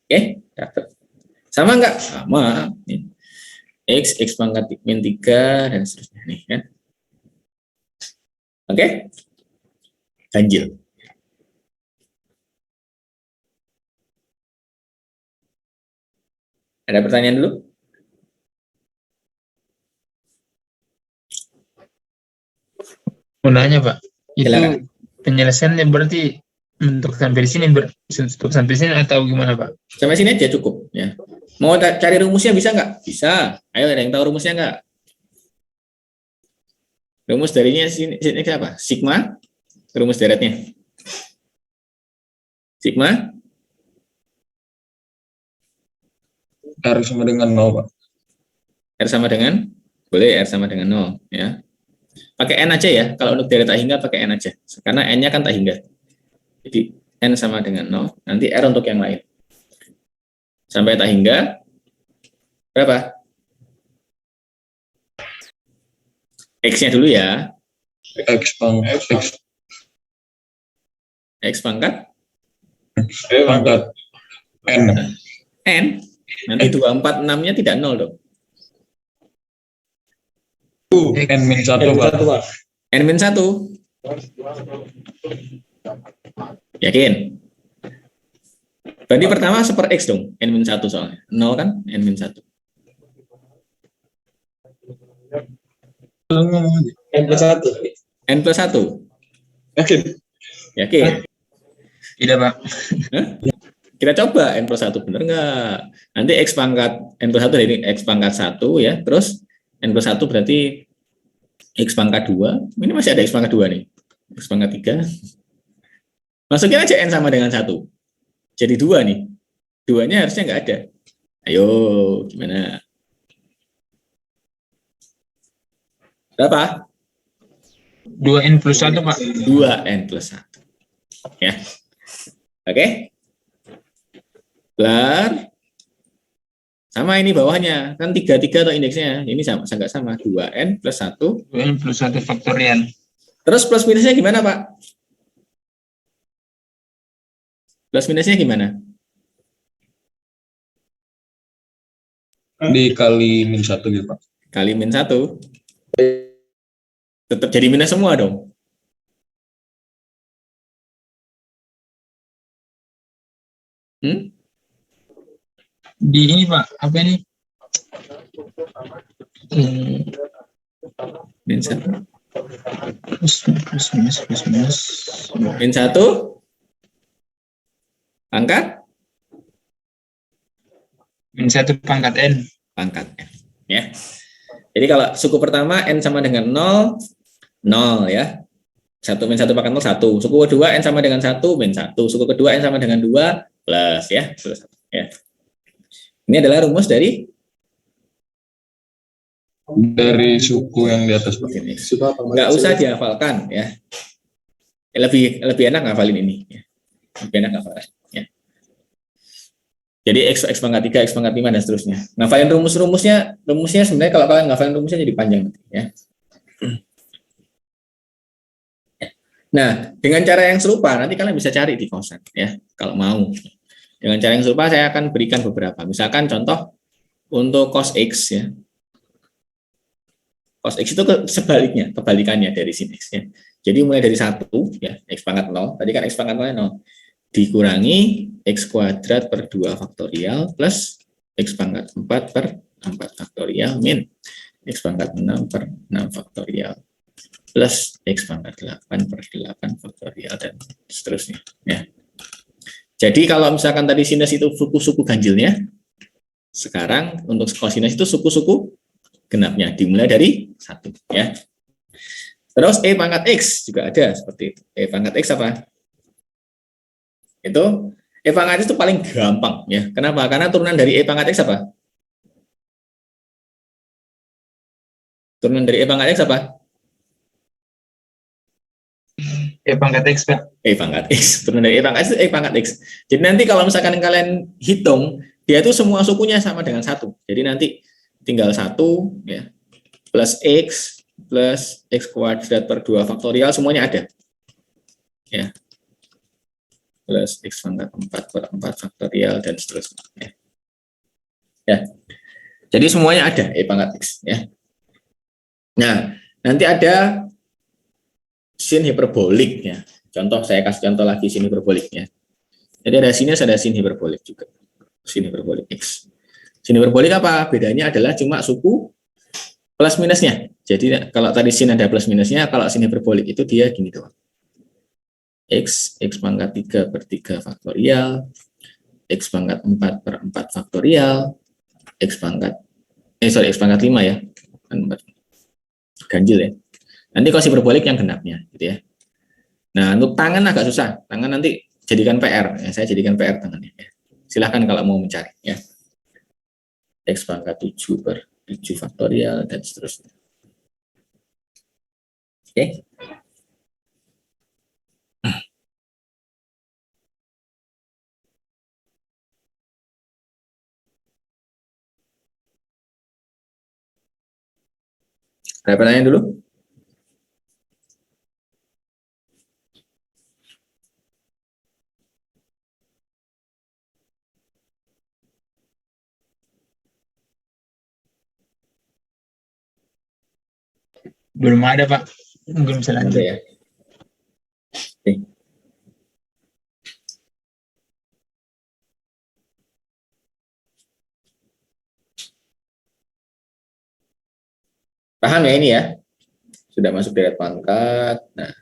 Speaker 1: Oke, dapat. Sama enggak? Sama. X pangkat min 3 dan seterusnya nih kan. Oke. Ganjil. Ada pertanyaan dulu?
Speaker 2: Mau nanya, Pak. Itu
Speaker 1: Silakan.
Speaker 2: penyelesaiannya berarti untuk sampai di sini untuk sampai sini atau gimana, Pak?
Speaker 1: Sampai sini aja cukup ya. Mau cari rumusnya bisa nggak? Bisa. Ayo, ada yang tahu rumusnya nggak? Rumus darinya sin X apa? Sigma. Rumus deretnya. Sigma.
Speaker 4: R sama dengan 0, Pak.
Speaker 1: R sama dengan? Boleh R sama dengan 0 ya. Pakai N aja ya. Kalau untuk deret tak hingga pakai N aja. Karena N-nya kan tak hingga. Jadi N sama dengan 0. Nanti R untuk yang lain. Sampai tak hingga. Berapa? X-nya dulu ya.
Speaker 4: X
Speaker 1: X pangkat
Speaker 4: pangkat N.
Speaker 1: N. Nanti 246-nya tidak 0 dong.
Speaker 4: N-1, Pak.
Speaker 1: N-1. Yakin? Berarti pertama super X dong. N-1 soalnya. 0 kan? N-1.
Speaker 4: N+1.
Speaker 1: N+1.
Speaker 4: Yakin?
Speaker 1: Yakin?
Speaker 2: Tidak, Pak.
Speaker 1: Hah? Kita coba N+1 bener nggak? Nanti X pangkat N+1 ini X pangkat 1 ya. Terus N+1 berarti X pangkat 2. Ini masih ada X pangkat 2 nih. X pangkat 3. Masukin aja N sama dengan 1. Jadi 2 nih. 2-nya harusnya nggak ada. Ayo, gimana? Berapa?
Speaker 2: 2N+1, Pak.
Speaker 1: 2N+1. Ya. Oke. Kelar. Sama ini bawahnya. Kan 33 atau indeksnya. Ini sama, nggak sama. 2N+1.
Speaker 2: 2N+1 faktorial.
Speaker 1: Terus plus minusnya gimana, Pak? Plus minusnya gimana?
Speaker 4: Dikali -1 gitu, Pak.
Speaker 1: Kali -1. Tetap jadi minus semua dong.
Speaker 2: Di ini, Pak, apa ini?
Speaker 1: -1.
Speaker 2: Plus minus.
Speaker 1: -1. Pangkat?
Speaker 2: -1 pangkat N.
Speaker 1: Pangkat N. Ya. Jadi kalau suku pertama N sama dengan 0, 0 ya. 1 -1 pangkat 0, 1. Suku kedua N sama dengan 1, -1. Suku kedua N sama dengan 2, plus ya. Plus, ya. Ini adalah rumus dari
Speaker 4: suku yang di atas, Pak.
Speaker 1: nggak usah dihafalkan ya. Lebih enak ngafalin ini. Ya. Lebih enak ngafalin. Ya. Jadi X pangkat 3, X pangkat 5, dan seterusnya. Ngafalin rumusnya sebenarnya kalau kalian ngafalin rumusnya jadi panjang. Ya. Nah, dengan cara yang serupa, nanti kalian bisa cari di kosan. Ya, kalau mau. Dengan cara yang serupa, saya akan berikan beberapa. Misalkan contoh, untuk cos X, ya. Cos X itu sebaliknya, kebalikannya dari sin X. Ya. Jadi mulai dari 1, ya, X pangkat 0, tadi kan X pangkat 0, dikurangi X kuadrat per 2 faktorial plus X pangkat 4 per 4 faktorial min X pangkat 6 per 6 faktorial plus X pangkat 8 per 8 faktorial dan seterusnya. Ya. Jadi kalau misalkan tadi sinus itu suku-suku ganjilnya, sekarang untuk kosinus itu suku-suku genapnya, dimulai dari 1. Ya. Terus E pangkat X juga ada seperti itu. E pangkat X apa? Itu E pangkat X itu paling gampang. Ya. Kenapa? Karena turunan dari E pangkat X apa? Turunan dari E pangkat X apa?
Speaker 2: E pangkat X, Pak.
Speaker 1: E pangkat X. Turunan dari E pangkat X itu E pangkat X. Jadi nanti kalau misalkan kalian hitung, dia itu semua sukunya sama dengan 1. Jadi nanti tinggal 1 ya, plus X kuadrat per 2 faktorial semuanya ada. Ya. Plus X pangkat 4 per 4 faktorial dan seterusnya. Ya. Jadi semuanya ada E pangkat X ya. Nah, nanti ada sin hiperbolik ya. Contoh, saya kasih contoh lagi sin hiperbolik ya. Jadi ada sinus, ada sin hiperbolik juga. Sin hiperbolik X. Sin hiperbolik apa? Bedanya adalah cuma suku plus minusnya. Jadi kalau tadi sin ada plus minusnya, kalau sin hiperbolik itu dia gini doang. X pangkat 3 per 3 faktorial, X pangkat 4 per 4 faktorial, X pangkat 5 ya. Ganjil ya. Nanti kalau hiperbolik yang genapnya gitu ya. Nah, untuk tangan agak susah. Tangan nanti jadikan PR. Ya, saya jadikan PR tangannya. Ya. Silahkan kalau mau mencari. Ya. X pangkat 7 per 7 faktorial, dan seterusnya. Oke. Ada pertanyaan dulu?
Speaker 2: Belum ada, Pak. Mungkin bisa
Speaker 1: Ada
Speaker 2: lanjut.
Speaker 1: ya. Oke. Paham ya ini ya? Sudah masuk deret pangkat. Nah,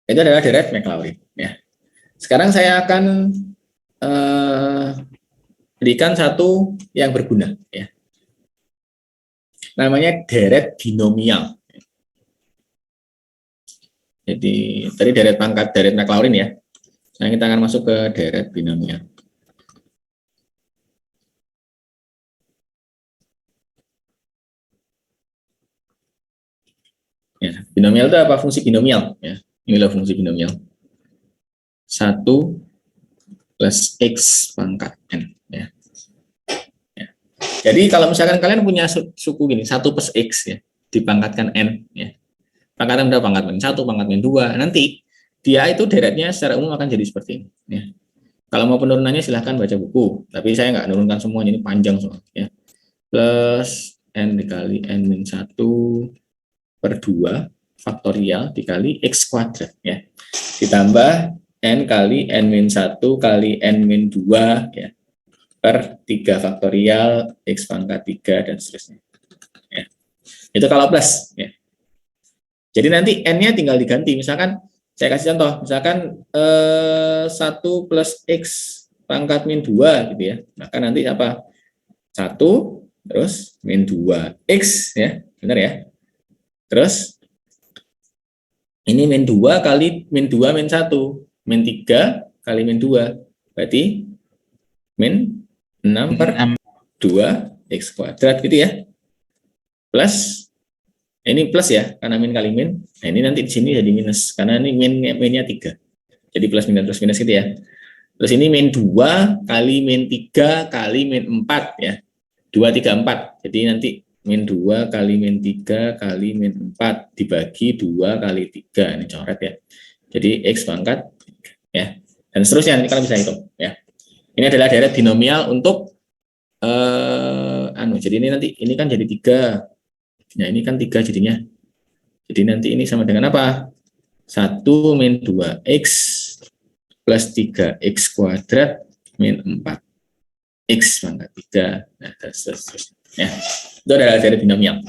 Speaker 1: itu adalah deret Maclaurin. Ya. Sekarang saya akan berikan satu yang berguna. Ya. Namanya deret binomial. Jadi tadi deret pangkat deret Maclaurin ya. Nah, kita akan masuk ke deret binomial. Ya, binomial itu apa? Fungsi binomial. Ya. Inilah fungsi binomial. 1 plus X pangkat N. Ya. Ya. Jadi kalau misalkan kalian punya suku gini, 1 plus X ya, dipangkatkan N. Ya. Pangkatan berapa? Pangkat min 1, pangkat min 2. Nanti dia itu deretnya secara umum akan jadi seperti ini. Ya. Kalau mau penurunannya silahkan baca buku. Tapi saya nggak menurunkan semuanya, ini panjang soalnya. Ya. Plus N dikali N min 1 per 2 faktorial dikali X kuadrat. Ya. Ditambah N kali N min 1 kali N min 2 ya, per 3 faktorial X pangkat 3 dan seterusnya. Ya. Itu kalau plus. Ya. Jadi nanti N-nya tinggal diganti. Misalkan, saya kasih contoh. Misalkan 1 plus X pangkat min 2 gitu ya. Maka nanti apa? 1 terus min 2X ya. Benar ya? Terus ini min 2 kali min 2 min 1. Min 3 kali min 2. Berarti min 6 per 2 X kuadrat gitu ya. Plus, ini plus ya, karena min kali min. Nah, ini nanti di sini jadi minus, karena ini minnya 3. Jadi plus minus gitu ya. Terus ini min 2 kali min 3 kali min 4 ya. 2, 3, 4. Jadi nanti min 2 kali min 3 kali min 4 dibagi 2 kali 3. Ini coret ya. Jadi X pangkat ya. Dan seterusnya, ini kalian bisa hitung ya. Ini adalah deret binomial untuk jadi ini nanti ini kan jadi 3. Nah, ini kan 3 jadinya. Jadi nanti ini sama dengan apa? 1 min 2X plus 3X kuadrat min 4X pangkat 3. Nah, terus. Ya. Itu adalah deret binomial.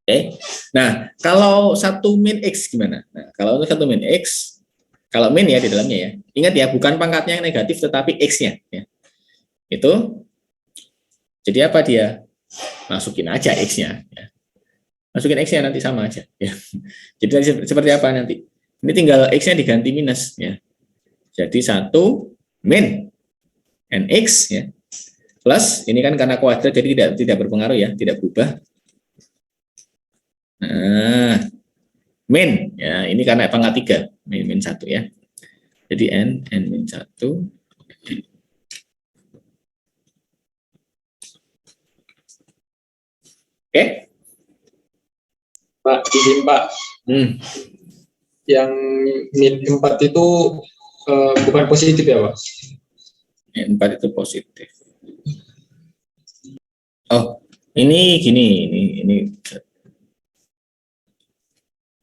Speaker 1: Oke. Nah, kalau 1 min X gimana? Nah, kalau untuk 1 min X, kalau min ya di dalamnya ya. Ingat ya, bukan pangkatnya yang negatif tetapi X-nya. Ya. Itu, jadi apa dia? Masukin aja X-nya. Ya. Masukin X-nya nanti sama aja. Ya. Jadi seperti apa nanti? Ini tinggal X-nya diganti minus. Ya. Jadi 1 min NX ya, plus, ini kan karena kuadrat jadi tidak berpengaruh ya, tidak berubah. Nah, min, ya ini karena pangkat 3, min 1 ya. Jadi N min 1. Oke.
Speaker 4: Pak, izin Pak. Yang min 4 itu bukan positif ya Pak?
Speaker 1: Min 4 itu positif. Oh, ini gini,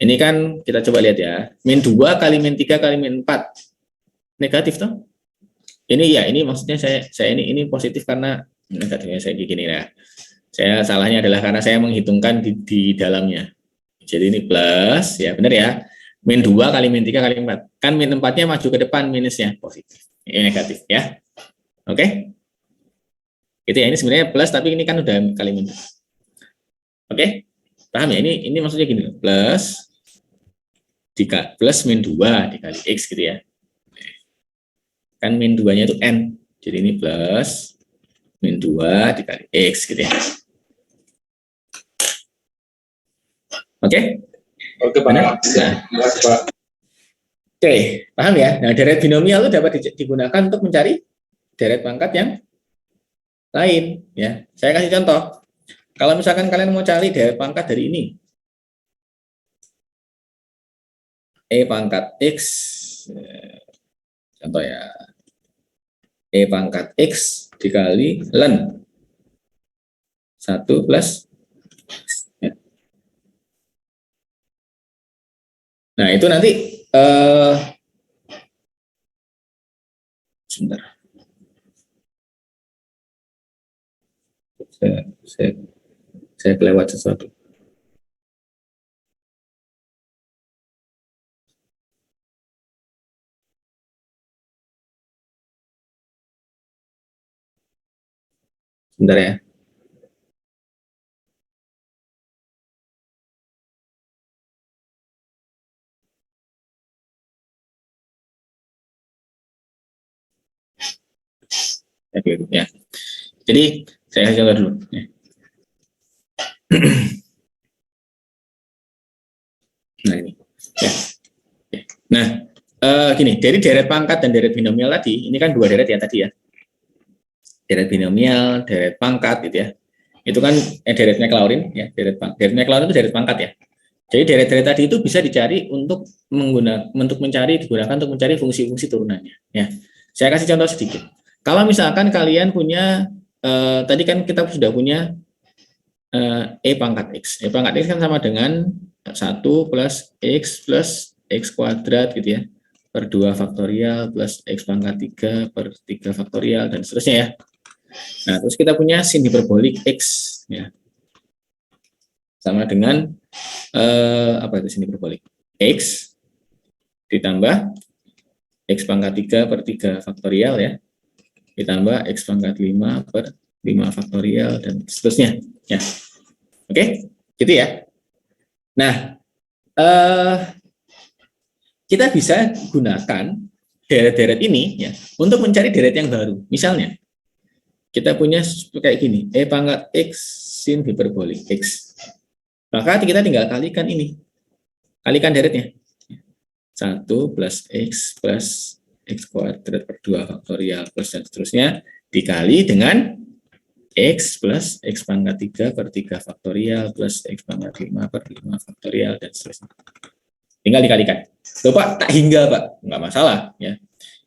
Speaker 1: ini kan kita coba lihat ya. Min 2 kali min 3 kali min 4 negatif toh? Ini ya, ini maksudnya saya ini positif karena negatifnya saya gini ya. Saya salahnya adalah karena saya menghitungkan di dalamnya. Jadi ini plus ya, benar ya. Min 2 kali min 3 kali 4. Kan min 4-nya maju ke depan, minusnya positif. Ini negatif ya. Oke? Itu ya, ini sebenarnya plus tapi ini kan udah kali min. Oke? Paham ya? Ini maksudnya gini loh. Plus min 2 dikali X gitu ya. Kan min 2-nya itu N. Jadi ini plus min 2 dikali X gitu ya. Oke?
Speaker 4: Oke, Pak.
Speaker 1: Nah, oke, paham ya? Nah, deret binomial itu dapat digunakan untuk mencari deret pangkat yang lain ya. Saya kasih contoh. Kalau misalkan kalian mau cari deret pangkat dari ini, E pangkat X, contoh ya, E pangkat X dikali ln 1 plus X. Nah, itu nanti sebentar. Saya kelewat sesuatu. Sebentar ya. Ya. Jadi saya kasih contoh dulu. Ya. Nah ini. Ya. Nah, gini, dari deret pangkat dan deret binomial tadi, ini kan dua deret ya tadi ya. Deret binomial, deret pangkat gitu ya. Itu kan deret Maclaurin ya, deret Maclaurin itu deret pangkat ya. Jadi deret-deret tadi itu bisa dicari untuk digunakan untuk mencari fungsi-fungsi turunannya ya. Saya kasih contoh sedikit. Kalau misalkan kalian punya tadi kan kita sudah punya E pangkat X. E pangkat X kan sama dengan 1 plus X kuadrat gitu ya, per 2 faktorial plus X pangkat 3 per 3 faktorial dan seterusnya ya. Nah, terus kita punya sin hiperbolik X ya. Sama dengan apa itu sin hiperbolik? X ditambah X pangkat 3 per 3 faktorial ya, ditambah X pangkat 5 per 5 faktorial dan seterusnya ya. Oke, gitu ya. Nah, kita bisa gunakan deret-deret ini ya untuk mencari deret yang baru. Misalnya, kita punya kayak gini, E pangkat X sin hiperbolik X. Maka kita tinggal kalikan ini. Kalikan deretnya. 1 plus X kuadrat per 2 faktorial plus dan seterusnya dikali dengan X plus X pangkat 3 per 3 faktorial plus X pangkat 5 per 5 faktorial dan seterusnya. Tinggal dikalikan. Loh Pak, tak hingga Pak. Enggak masalah ya.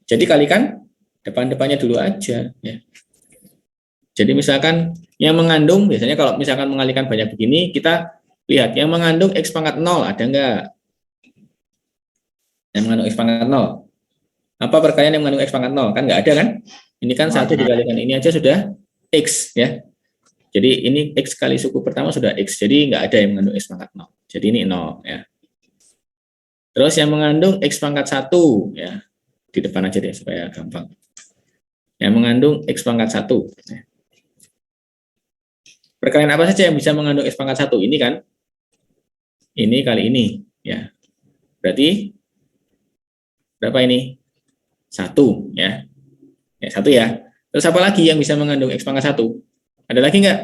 Speaker 1: Jadi kalikan depan-depannya dulu aja ya. Jadi misalkan yang mengandung, biasanya kalau misalkan mengalikan banyak begini, kita lihat yang mengandung X pangkat 0 ada enggak? Yang mengandung X pangkat 0. Apa perkalian yang mengandung X pangkat 0? Kan enggak ada kan? Ini kan 1 dikalikan ini aja sudah X ya. Jadi ini X kali suku pertama sudah X. Jadi enggak ada yang mengandung X pangkat 0. Jadi ini 0 ya. Terus yang mengandung X pangkat 1 ya. Di depan aja deh supaya gampang. Yang mengandung X pangkat 1 ya. Perkalian apa saja yang bisa mengandung X pangkat 1? Ini kan? Ini kali ini ya. Berarti berapa ini? 1 ya. Ya, 1 ya. Terus apa lagi yang bisa mengandung X pangkat 1? Ada lagi enggak?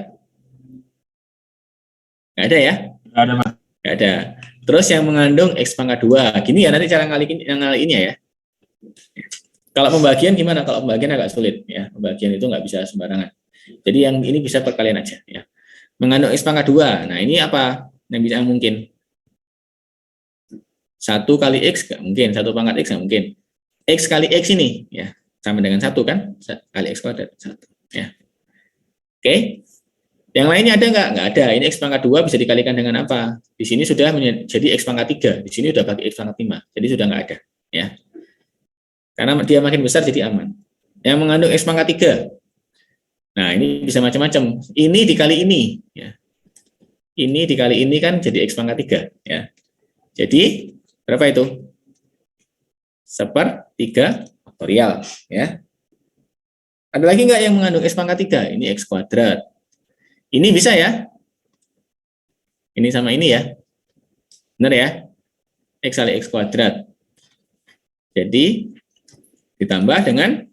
Speaker 1: Enggak ada ya?
Speaker 2: Nggak ada, Mas.
Speaker 1: Enggak ada. Terus yang mengandung X pangkat 2. Gini ya nanti cara ngalikinnya ya. Kalau pembagian gimana? Kalau pembagian agak sulit ya. Pembagian itu nggak bisa sembarangan. Jadi yang ini bisa perkalian aja ya. Mengandung X pangkat 2. Nah, ini apa yang bisa mungkin? 1 kali X nggak mungkin, 1 pangkat X nggak mungkin. X kali X ini ya sama dengan 1 kan? Kali X kuadrat 1 ya. Oke. Yang lainnya ada nggak? Nggak ada. Ini X pangkat 2 bisa dikalikan dengan apa? Di sini sudah menjadi X pangkat 3. Di sini sudah pakai X pangkat 5. Jadi sudah nggak ada ya. Karena dia makin besar jadi aman. Yang mengandung X pangkat 3. Nah, ini bisa macam-macam. Ini dikali ini ya. Ini dikali ini kan jadi X pangkat 3 ya. Jadi berapa itu? 1/3 faktorial ya. Ada lagi nggak yang mengandung X pangkat 3? Ini X kuadrat. Ini bisa ya? Ini sama ini ya. Benar ya? X kali X kuadrat. Jadi ditambah dengan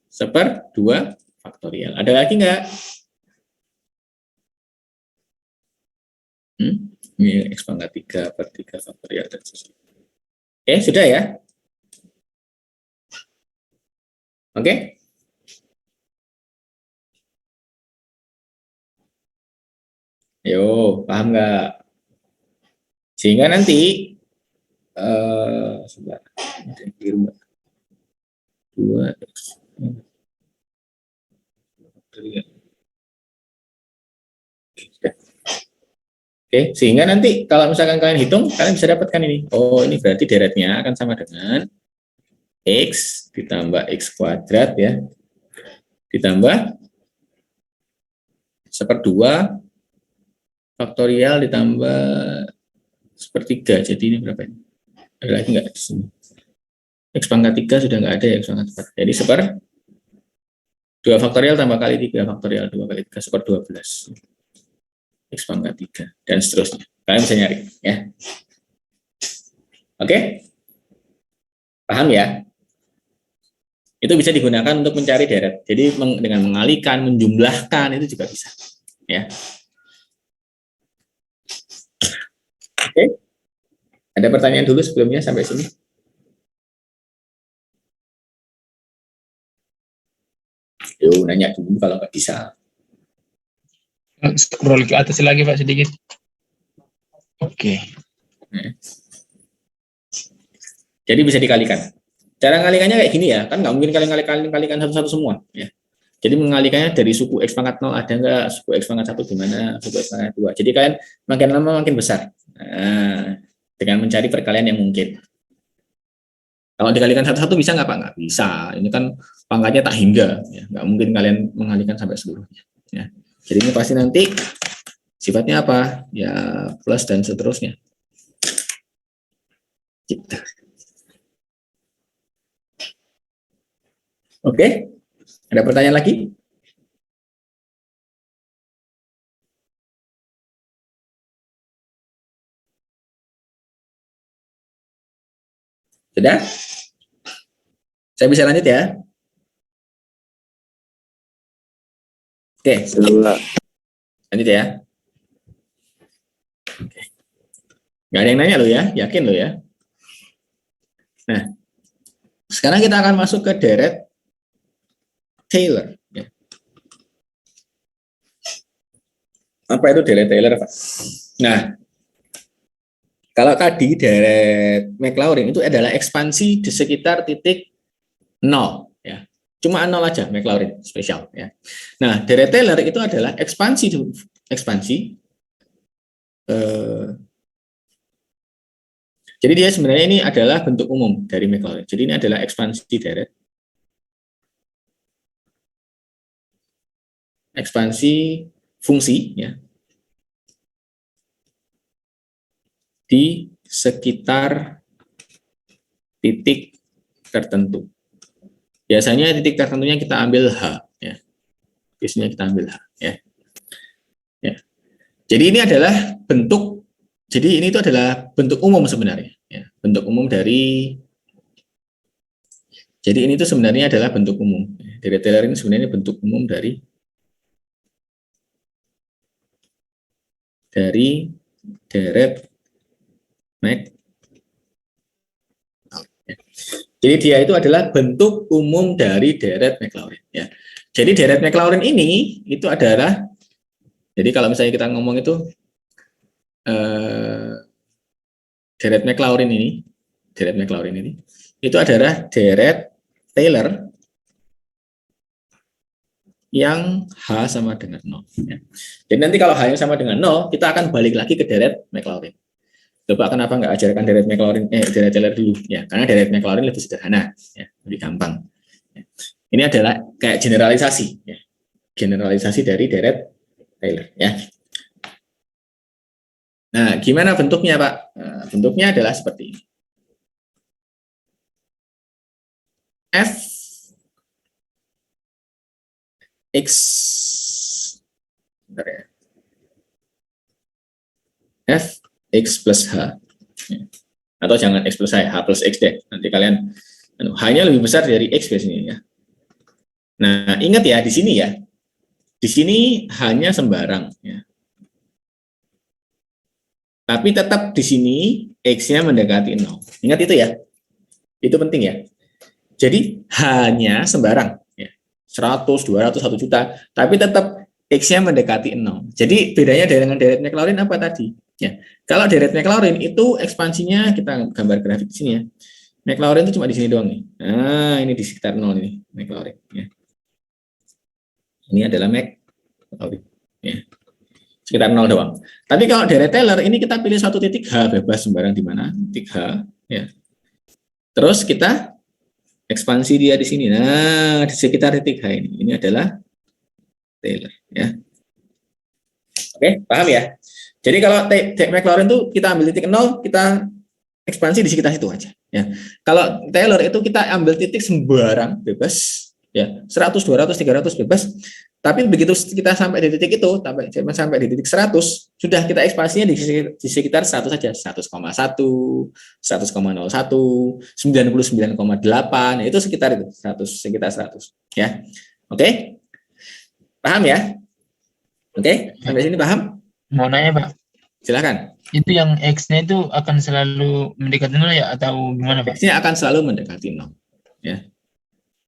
Speaker 1: 1/2 faktorial. Ada lagi nggak? Ini X pangkat 3 per 3 faktorial dan seterusnya. Oke, sudah ya? Oke? Ayo, paham nggak? Sehingga nanti sebentar, ada yang keliru nggak? 2x. Oke, sehingga nanti kalau misalkan kalian hitung, kalian bisa dapatkan ini. Oh, ini berarti deretnya akan sama dengan x ditambah x kuadrat ya, ditambah 1/2 faktorial ditambah 1/3. Jadi ini berapa ini? Ada lagi nggak di sini? X pangkat 3 sudah nggak ada ya, X pangkat 4. Jadi 2 faktorial tambah kali 3 faktorial 2 kali 3 1/12. X pangkat 3 dan seterusnya. Kalian bisa nyari ya. Oke? Paham ya? Itu bisa digunakan untuk mencari deret. Jadi dengan mengalikan, menjumlahkan itu juga bisa ya. Oke? Ada pertanyaan dulu sebelumnya sampai sini? Yuk, nanya dulu kalau nggak bisa.
Speaker 2: Scroll ke atas lagi Pak sedikit. Oke.
Speaker 1: Jadi bisa dikalikan. Cara ngalikannya kayak gini ya, kan nggak mungkin kalikan satu-satu semua. Ya. Jadi mengalikannya dari suku X pangkat 0 ada nggak, suku X pangkat 1 di mana, suku X pangkat 2. Jadi kalian makin lama makin besar. Nah, dengan mencari perkalian yang mungkin. Kalau dikalikan satu-satu bisa nggak Pak? Nggak bisa. Ini kan pangkatnya tak hingga. Ya. Nggak mungkin kalian mengalikan sampai seluruhnya. Ya. Jadi ini pasti nanti sifatnya apa? Ya plus dan seterusnya. Gitu. Oke, ada pertanyaan lagi? Sudah? Saya bisa lanjut ya? Oke, lanjut ya. Oke. Nggak ada yang nanya lo ya, yakin lo ya? Nah, sekarang kita akan masuk ke deret Taylor. Ya. Apa itu deret Taylor, Pak? Nah, kalau tadi deret Maclaurin itu adalah ekspansi di sekitar titik 0. Ya. Cuma 0 aja Maclaurin spesial. Ya. Nah, deret Taylor itu adalah ekspansi. Jadi dia sebenarnya ini adalah bentuk umum dari Maclaurin. Jadi ini adalah ekspansi deret. Ekspansi fungsi ya di sekitar titik tertentu. Biasanya titik tertentunya kita ambil H ya. Biasanya kita ambil H ya. Ya. Jadi ini adalah bentuk, jadi ini itu adalah bentuk umum sebenarnya ya. Bentuk umum dari, jadi ini itu sebenarnya adalah bentuk umum. Deret Taylor ini sebenarnya bentuk umum dari deret Maclaurin. Jadi dia itu adalah bentuk umum dari deret Maclaurin. Ya. Jadi deret Maclaurin ini itu adalah, jadi kalau misalnya kita ngomong itu deret Maclaurin ini itu adalah deret Taylor yang H sama dengan 0. Ya. Jadi nanti kalau H-nya sama dengan 0, kita akan balik lagi ke deret Maclaurin. Coba kenapa nggak ajarkan deret Maclaurin, deret Taylor dulu? Ya, karena deret Maclaurin lebih sederhana, ya, lebih gampang. Ya. Ini adalah kayak generalisasi, ya. Generalisasi dari deret Taylor. Ya. Nah, gimana bentuknya, Pak? Nah, bentuknya adalah seperti ini. F X, bentar ya. F X plus H. Atau jangan X plus H plus X deh. Nanti kalian, H-nya lebih besar dari X biasanya ya. Nah, ingat ya, di sini ya. Di sini H-nya sembarang. Ya. Tapi tetap di sini X-nya mendekati 0. Ingat itu ya. Itu penting ya. Jadi H-nya sembarang. Ya. 100, 200, 1 juta. Tapi tetap X-nya mendekati 0. Jadi bedanya dengan deret Maclaurin apa tadi? Ya. Kalau deret Maclaurin itu ekspansinya, kita gambar grafik di sini ya. Maclaurin itu cuma di sini doang nih. Nah, ini di sekitar 0 ini Maclaurin. Ya. Ini adalah Maclaurin. Ya. Sekitar 0 doang. Tapi kalau deret Taylor, ini kita pilih suatu titik H, bebas sembarang di mana, titik H. Ya. Terus kita ekspansi dia di sini. Nah, di sekitar titik H ini adalah Taylor. Ya. Oke, paham ya? Jadi kalau Maclaurin itu kita ambil titik 0, kita ekspansi di sekitar situ aja. Ya. Kalau Taylor itu kita ambil titik sembarang bebas, ya 100, 200, 300 bebas. Tapi begitu kita sampai di titik itu, sampai di titik 100, sudah kita ekspansinya di sekitar 100 saja, 100,1, 100,01, 99,8, itu sekitar itu, 100, sekitar 100. Ya, oke, paham ya? Oke, sampai sini paham?
Speaker 2: Mau nanya Pak,
Speaker 1: Silakan.
Speaker 2: itu yang X-nya itu akan selalu mendekati 0 ya atau gimana Pak?
Speaker 1: X-nya akan selalu mendekati 0. Ya.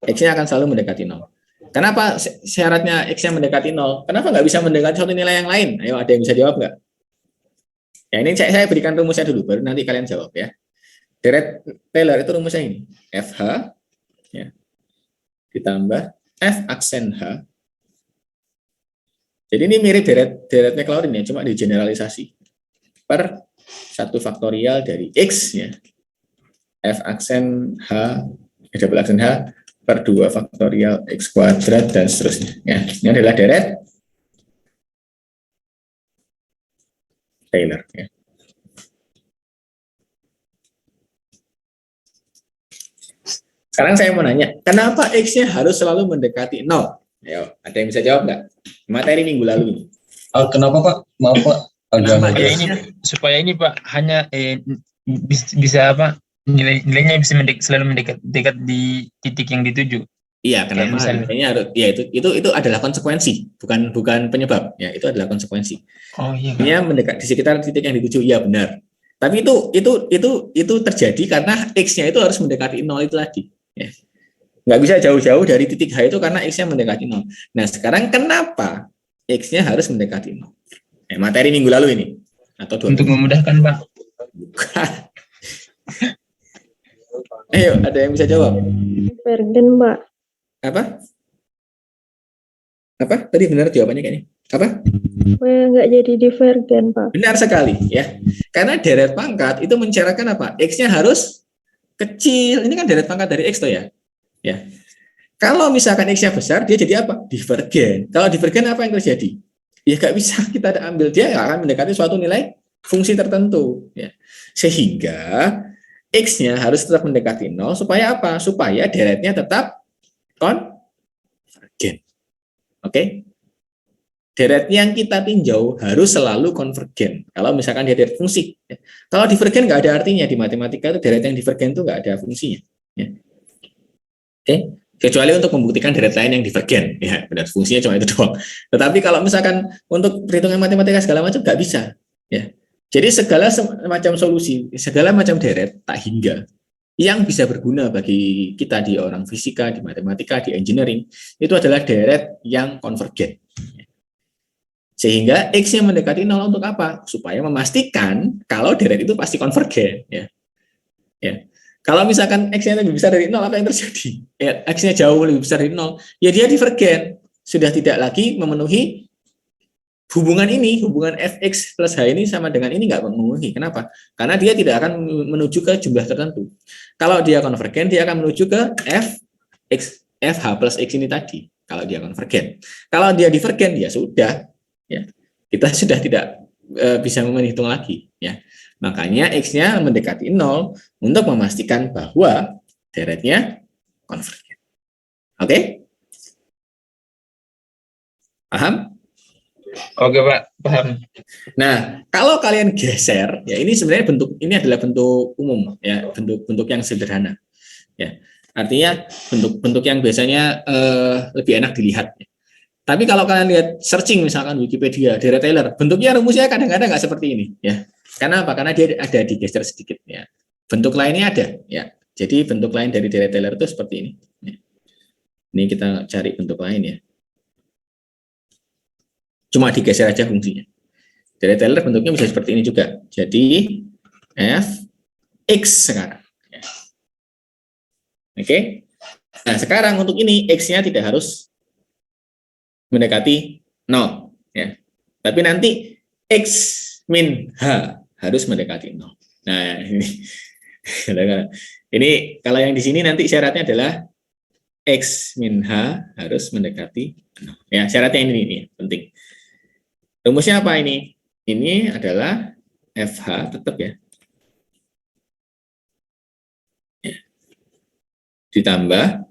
Speaker 1: X-nya akan selalu mendekati 0. Kenapa syaratnya X-nya mendekati 0? Kenapa nggak bisa mendekati suatu nilai yang lain? Ayo, ada yang bisa jawab nggak? Ya, ini saya berikan rumusnya dulu, baru nanti kalian jawab ya. Deret Taylor itu rumusnya ini. FH ya, ditambah F aksen H. Jadi ini mirip deret Maclaurin ya, cuma digeneralisasi. Per 1 faktorial dari X ya. F aksen H, double aksen H, per 2 faktorial X kuadrat, dan seterusnya. Ya, ini adalah deret Taylor. Ya. Sekarang saya mau nanya, kenapa X-nya harus selalu mendekati 0? Ayo, ada yang bisa jawab nggak? Materi minggu lalu ini.
Speaker 4: Kenapa Pak? Maaf Pak.
Speaker 1: Kenapa
Speaker 2: Supaya ini Pak hanya bisa apa? Nilainya bisa selalu mendekat di titik yang dituju.
Speaker 1: Iya, kenapa? Nilainya harus, ya itu adalah konsekuensi, bukan penyebab. Ya, itu adalah konsekuensi.
Speaker 2: Oh iya.
Speaker 1: Ini mendekat di sekitar titik yang dituju, iya benar. Tapi itu terjadi karena X-nya itu harus mendekati 0 itu tadi. Ya. Nggak bisa jauh-jauh dari titik H itu karena X-nya mendekati 0. Nah, sekarang kenapa X-nya harus mendekati 0? Materi minggu lalu ini. Atau
Speaker 2: untuk memudahkan, Pak.
Speaker 1: Bukan. Ayo, ada yang bisa jawab?
Speaker 3: Divergen, Pak.
Speaker 1: Apa? Tadi benar jawabannya kayaknya. Apa?
Speaker 3: Nggak jadi divergen, Pak.
Speaker 1: Benar sekali, ya. Karena deret pangkat itu mensyaratkan apa? X-nya harus kecil. Ini kan deret pangkat dari X, toh ya. Ya. Kalau misalkan X-nya besar, dia jadi apa? Divergen. Kalau divergen apa yang terjadi? Ya nggak bisa kita ambil, dia akan mendekati suatu nilai fungsi tertentu. Ya. Sehingga X-nya harus tetap mendekati 0, supaya apa? Supaya deretnya tetap konvergen. Oke? Deret yang kita tinjau harus selalu konvergen. Kalau misalkan dia deret fungsi. Ya. Kalau divergen nggak ada artinya. Di matematika itu deret yang divergen itu nggak ada fungsinya. Ya. Oke? Kecuali untuk membuktikan deret lain yang divergen, ya benar, fungsinya cuma itu doang. Tetapi kalau misalkan untuk perhitungan matematika segala macam nggak bisa, ya. Jadi segala macam solusi, segala macam deret tak hingga yang bisa berguna bagi kita di orang fisika, di matematika, di engineering itu adalah deret yang konvergen. Sehingga X-nya mendekati 0 untuk apa? Supaya memastikan kalau deret itu pasti konvergen, ya. Ya. Kalau misalkan X-nya lebih besar dari 0, apa yang terjadi? Ya, X-nya jauh lebih besar dari 0, ya dia divergen. Sudah tidak lagi memenuhi hubungan ini, hubungan Fx plus H ini sama dengan ini nggak memenuhi. Kenapa? Karena dia tidak akan menuju ke jumlah tertentu. Kalau dia konvergen, dia akan menuju ke Fh plus X ini tadi. Kalau dia konvergen. Kalau dia divergen, ya sudah. Ya, kita sudah tidak bisa menghitung lagi. Ya. Makanya X-nya mendekati 0 untuk memastikan bahwa deretnya konvergen. Oke? Paham?
Speaker 2: Oke, Pak. Paham.
Speaker 1: Nah, kalau kalian geser, ya ini sebenarnya ini adalah bentuk umum, ya bentuk yang sederhana. Ya, artinya bentuk yang biasanya lebih enak dilihat. Tapi kalau kalian lihat searching misalkan Wikipedia, deret Taylor, bentuknya rumusnya kadang-kadang nggak seperti ini. Ya. Karena apa? Karena dia ada digeser sedikit. Ya. Bentuk lainnya ada. Ya. Jadi bentuk lain dari deret Taylor itu seperti ini. Ya. Ini kita cari bentuk lain ya. cuma digeser aja fungsinya. Deret Taylor bentuknya bisa seperti ini juga. Jadi f(x) sekarang. Ya. Oke. Nah, sekarang untuk ini x-nya tidak harus mendekati 0. Ya. Tapi nanti x min h harus mendekati 0. Nah, ini kalau yang di sini nanti syaratnya adalah x min h harus mendekati 0. Ya, syaratnya ini penting. Rumusnya apa ini? Ini adalah FH tetap ya. Ditambah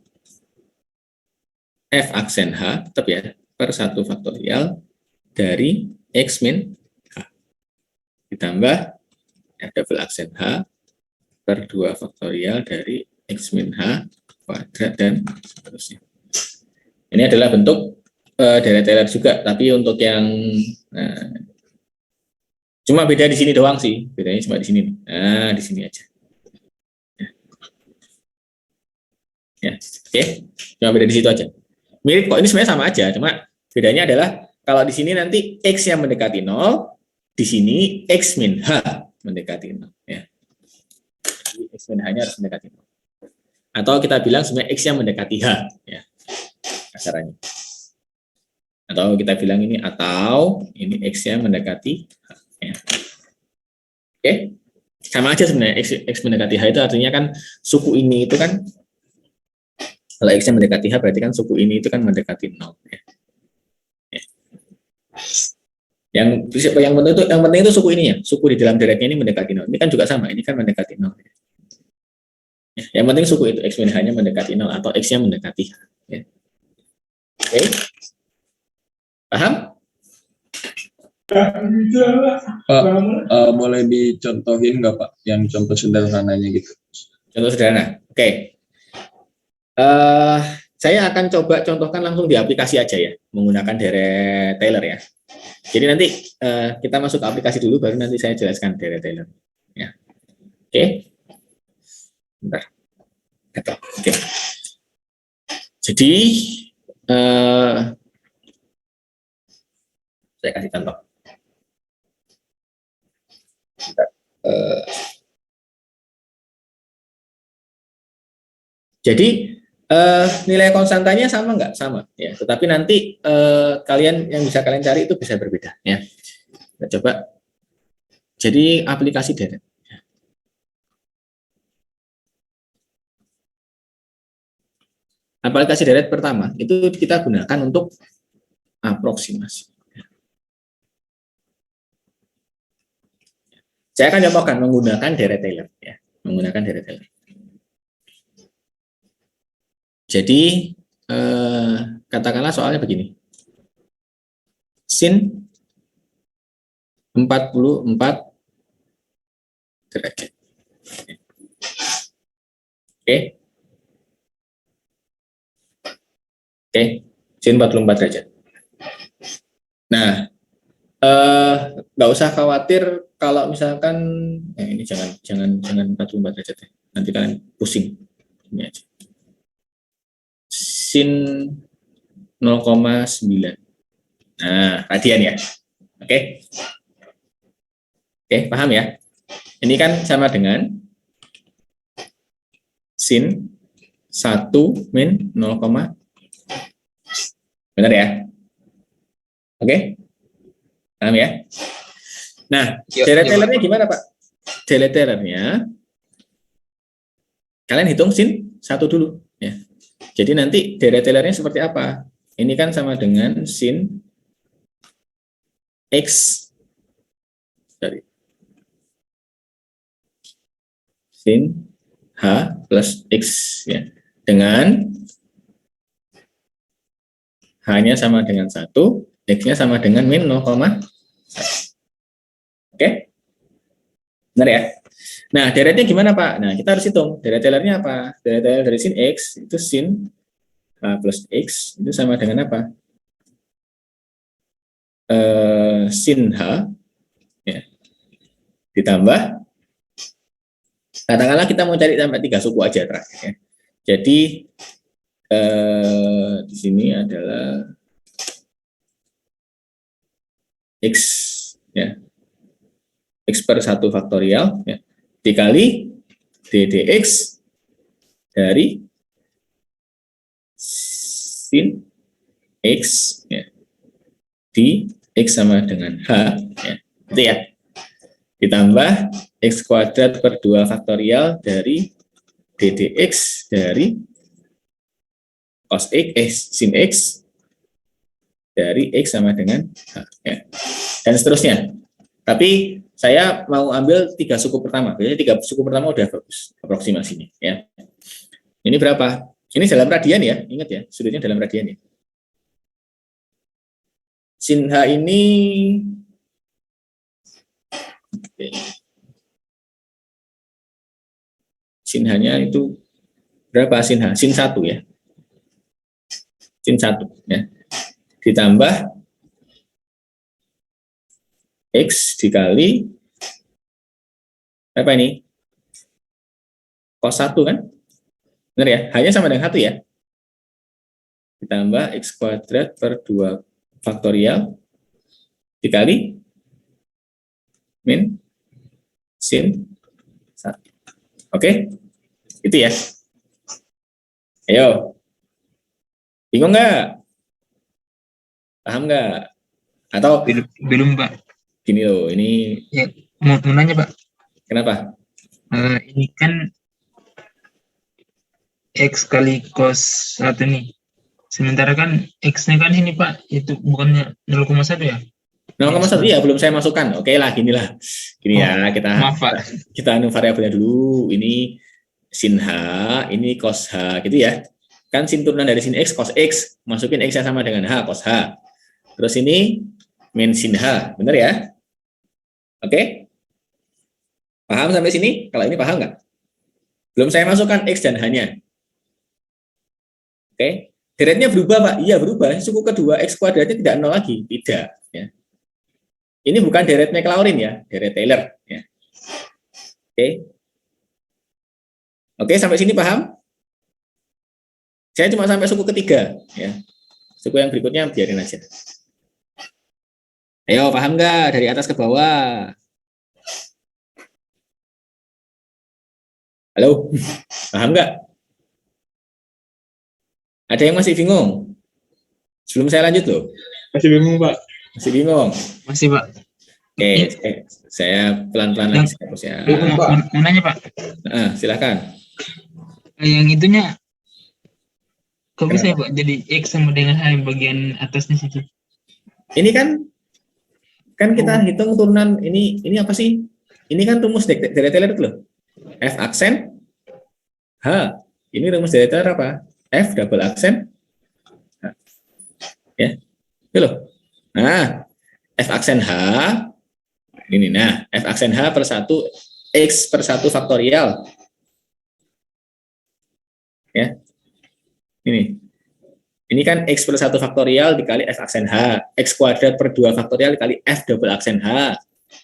Speaker 1: F aksen H tetap ya per 1 faktorial dari X min H. Ditambah F double aksen H per 2 faktorial dari X min H kuadrat dan seterusnya. Ini adalah bentuk Deret Taylor juga, tapi untuk yang cuma beda di sini doang sih, bedanya cuma di sini. Nah, di sini aja. Ya, oke. Cuma beda di situ aja. Mirip kok, ini sebenarnya sama aja, cuma bedanya adalah kalau di sini nanti X yang mendekati 0, di sini X min H mendekati 0. Ya. Jadi X min H-nya harus mendekati 0. Atau kita bilang sebenarnya X yang mendekati H. Ya. Kasarannya. Atau kita bilang ini, atau ini X yang mendekati H. Ya. Oke. Sama aja sebenarnya, X mendekati H itu artinya kan suku ini itu kan, kalau X yang mendekati H berarti kan suku ini itu kan mendekati 0. Ya. Ya. Yang penting itu suku ini ya, suku di dalam deretnya ini mendekati 0. Ini kan juga sama, ini kan mendekati 0. Ya. Yang penting suku itu X min H-nya mendekati 0 atau X-nya mendekati H. Ya. Oke. Paham?
Speaker 5: Pak, boleh dicontohin nggak Pak, yang contoh sederhananya gitu?
Speaker 1: Contoh sederhana. Oke. Saya akan coba contohkan langsung di aplikasi aja ya, menggunakan Deret Taylor ya. Jadi nanti kita masuk ke aplikasi dulu, baru nanti saya jelaskan Deret Taylor. Ya. Oke. Bentar. Oke. Jadi saya kasih contoh. Jadi nilai konstantanya sama nggak? Sama ya. Tetapi nanti kalian yang bisa kalian cari itu bisa berbeda ya. Kita coba. Jadi aplikasi Deret. Aplikasi Deret pertama itu kita gunakan untuk aproksimasi. Saya akan contohkan menggunakan Deret Taylor ya, menggunakan Deret Taylor. Jadi katakanlah soalnya begini. Sin 44 derajat. Oke. Oke, sin 44 derajat. Nah, nggak usah khawatir kalau misalkan ini jangan 44 derajat ya. Nanti kalian pusing. Ini aja. Sin 0,9. Nah, radian ya. Oke. Oke, paham ya? Ini kan sama dengan sin 1 min 0, benar ya? Oke. Paham ya? Nah, Deret Taylor-nya gimana, Pak? Deret Taylor-nya kalian hitung sin 1 dulu ya. Jadi nanti Deret Taylor-nya seperti apa? Ini kan sama dengan sin X dari sin H plus X ya. Dengan H-nya sama dengan 1, X-nya sama dengan min 0, oke? Benar ya? Nah, deretnya gimana, Pak? Nah, kita harus hitung. Deret Taylor-nya apa? Deret Taylor dari sin X, itu sin H plus X, itu sama dengan apa? Sin H, ya. Ditambah, katakanlah kita mau cari sampai 3 suku aja terakhir. Ya. Jadi, di sini adalah X, ya, X per 1 faktorial, ya, dikali ddx dari sin X, ya, di X sama dengan H, ya, itu ya, ditambah X kuadrat per 2 faktorial dari ddx dari cos X, sin X dari X sama dengan H, ya, dan seterusnya. Tapi saya mau ambil 3 suku pertama. Biasanya 3 suku pertama udah bagus aproksimasinya, ya. Ini berapa? Ini dalam radian ya, ingat ya, sudutnya dalam radian ya. Sin H ini sin H-nya itu berapa sin H? Sin 1 ya. Sin 1 ya. Ditambah X dikali apa ini? Cos 1 kan? Benar ya? Hanya sama dengan 1 ya. Ditambah X kuadrat per 2 faktorial dikali min sin 1. Oke? Itu ya. Ayo. Bingung nggak? Paham nggak? Atau
Speaker 2: Belum Pak.
Speaker 1: gini loh, ini
Speaker 2: Ya, mau nanya Pak.
Speaker 1: kenapa?
Speaker 2: Ini kan X kali cos 1 nih. Sementara kan X-nya kan ini Pak, itu bukannya 0,1 ya?
Speaker 1: 0,1 iya belum saya masukkan. Oke lah, gini lah. Gini ya,
Speaker 2: Maaf Pak.
Speaker 1: kita anu variabelnya dulu. Ini sin H, ini cos H gitu ya. Kan sin turunan dari sin X, cos X. Masukin X yang sama dengan H, cos H. Terus ini min sin H, benar ya? Oke? Paham sampai sini? Kalau ini paham nggak? Belum saya masukkan X dan H-nya. Oke? Deretnya berubah, Pak? Iya, berubah. Suku kedua, X kuadratnya tidak 0 lagi. Tidak. Ya. Ini bukan deret Maclaurin ya, deret Taylor. Ya. Oke? Oke, sampai sini paham? Saya cuma sampai suku ketiga. Ya. Suku yang berikutnya biarin aja. Ayo, paham nggak? Dari atas ke bawah. Halo? Paham nggak? Ada yang masih bingung? Sebelum saya lanjut loh.
Speaker 5: Masih bingung, Pak.
Speaker 1: Masih bingung?
Speaker 2: Masih Pak.
Speaker 1: Oke, saya pelan-pelan lagi. Ya.
Speaker 2: Mau nanya Pak.
Speaker 1: Silakan.
Speaker 2: Yang itunya kok bisa ya
Speaker 1: Kenapa?
Speaker 2: Pak? Jadi X sama dengan H yang bagian atasnya situ.
Speaker 1: Ini kan kita hitung turunan ini apa sih? Ini kan rumus dari Taylor itu loh. F aksen H. Ini rumus dari Taylor apa? F double aksen H. Ya. Itu loh. Nah, F aksen H ini, nah, F aksen H per 1 X per 1 faktorial. Ya. Ini kan X per 1 faktorial dikali F aksen H, X kuadrat per 2 faktorial dikali F double aksen H.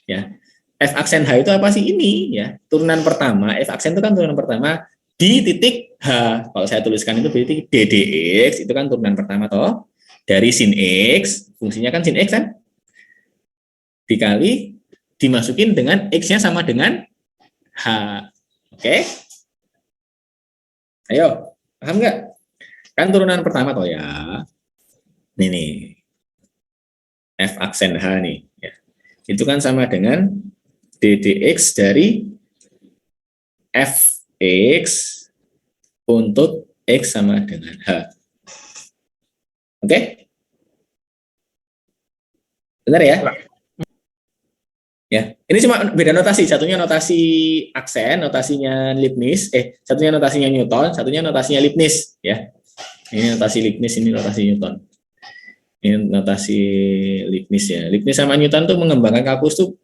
Speaker 1: Ya. F aksen H itu apa sih? Ini ya, turunan pertama, F aksen itu kan turunan pertama di titik H. Kalau saya tuliskan itu berarti ddx itu kan turunan pertama toh dari sin X, fungsinya kan sin X kan, dikali dimasukin dengan X-nya sama dengan H. Oke? Ayo, paham nggak? Kan turunan pertama toh ya. Ini nih. F aksen H nih. Ya. Itu kan sama dengan ddx dari fx untuk x sama dengan H. Oke? Benar ya? Ya, ini cuma beda notasi. Satunya notasi aksen, notasinya Leibniz. Satunya notasinya Newton, satunya notasinya Leibniz. Ya, ini notasi Leibniz, ini notasi Newton. Ini notasi Leibniz ya. Leibniz sama Newton tuh mengembangkan kalkulus tuh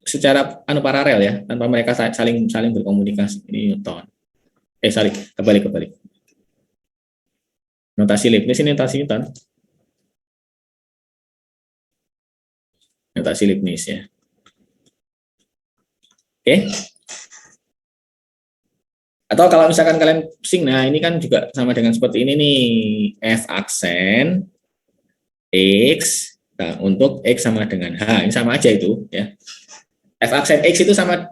Speaker 1: secara paralel ya, tanpa mereka saling berkomunikasi. Ini Newton. Kebalik. Notasi Leibniz ini notasi Newton. Notasi Leibniz ya. Oke. Atau kalau misalkan kalian pusing, nah ini kan juga sama dengan seperti ini nih, F aksen X Nah, untuk X sama dengan H, ini sama aja itu ya. F aksen X itu sama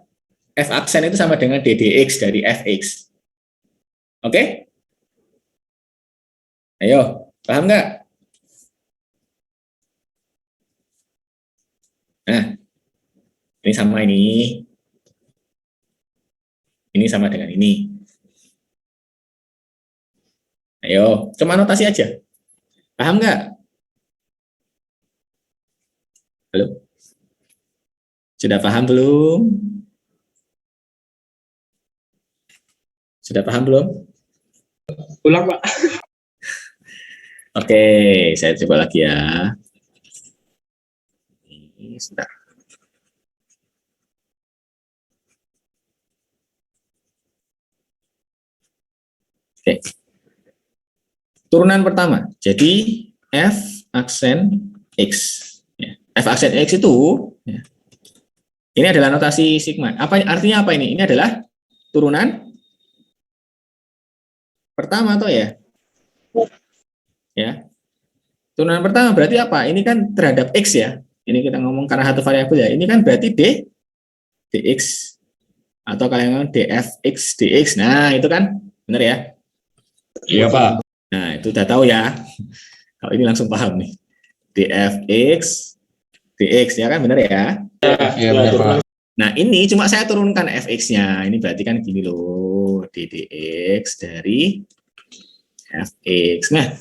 Speaker 1: F aksen itu sama dengan DDX dari Fx. Oke? Ayo, paham nggak? Nah, ini sama ini. Ini sama dengan ini. Ayo, cuma anotasi aja. Paham nggak? Halo? Sudah paham belum? Sudah paham belum?
Speaker 4: Ulang, Pak.
Speaker 1: Oke, saya coba lagi ya. Ini sebentar. Oke. Turunan pertama. Jadi F aksen X. Ya. F aksen X itu ya, ini adalah notasi sigma. Apa artinya apa ini? Ini adalah turunan pertama atau ya? Ya. Turunan pertama berarti apa? Ini kan terhadap X ya. Ini kita ngomong karena satu variabel ya. Ini kan berarti dx atau kalian ngomong dfx dx. Nah, itu kan benar ya?
Speaker 5: Iya, Pak.
Speaker 1: Nah, itu udah tahu ya. Kalau ini langsung paham nih. dfx dx ya kan benar ya?
Speaker 5: Iya, benar, Pak.
Speaker 1: Nah, ini cuma saya turunkan fx-nya. Ini berarti kan gini loh, ddx dari fx. Nah,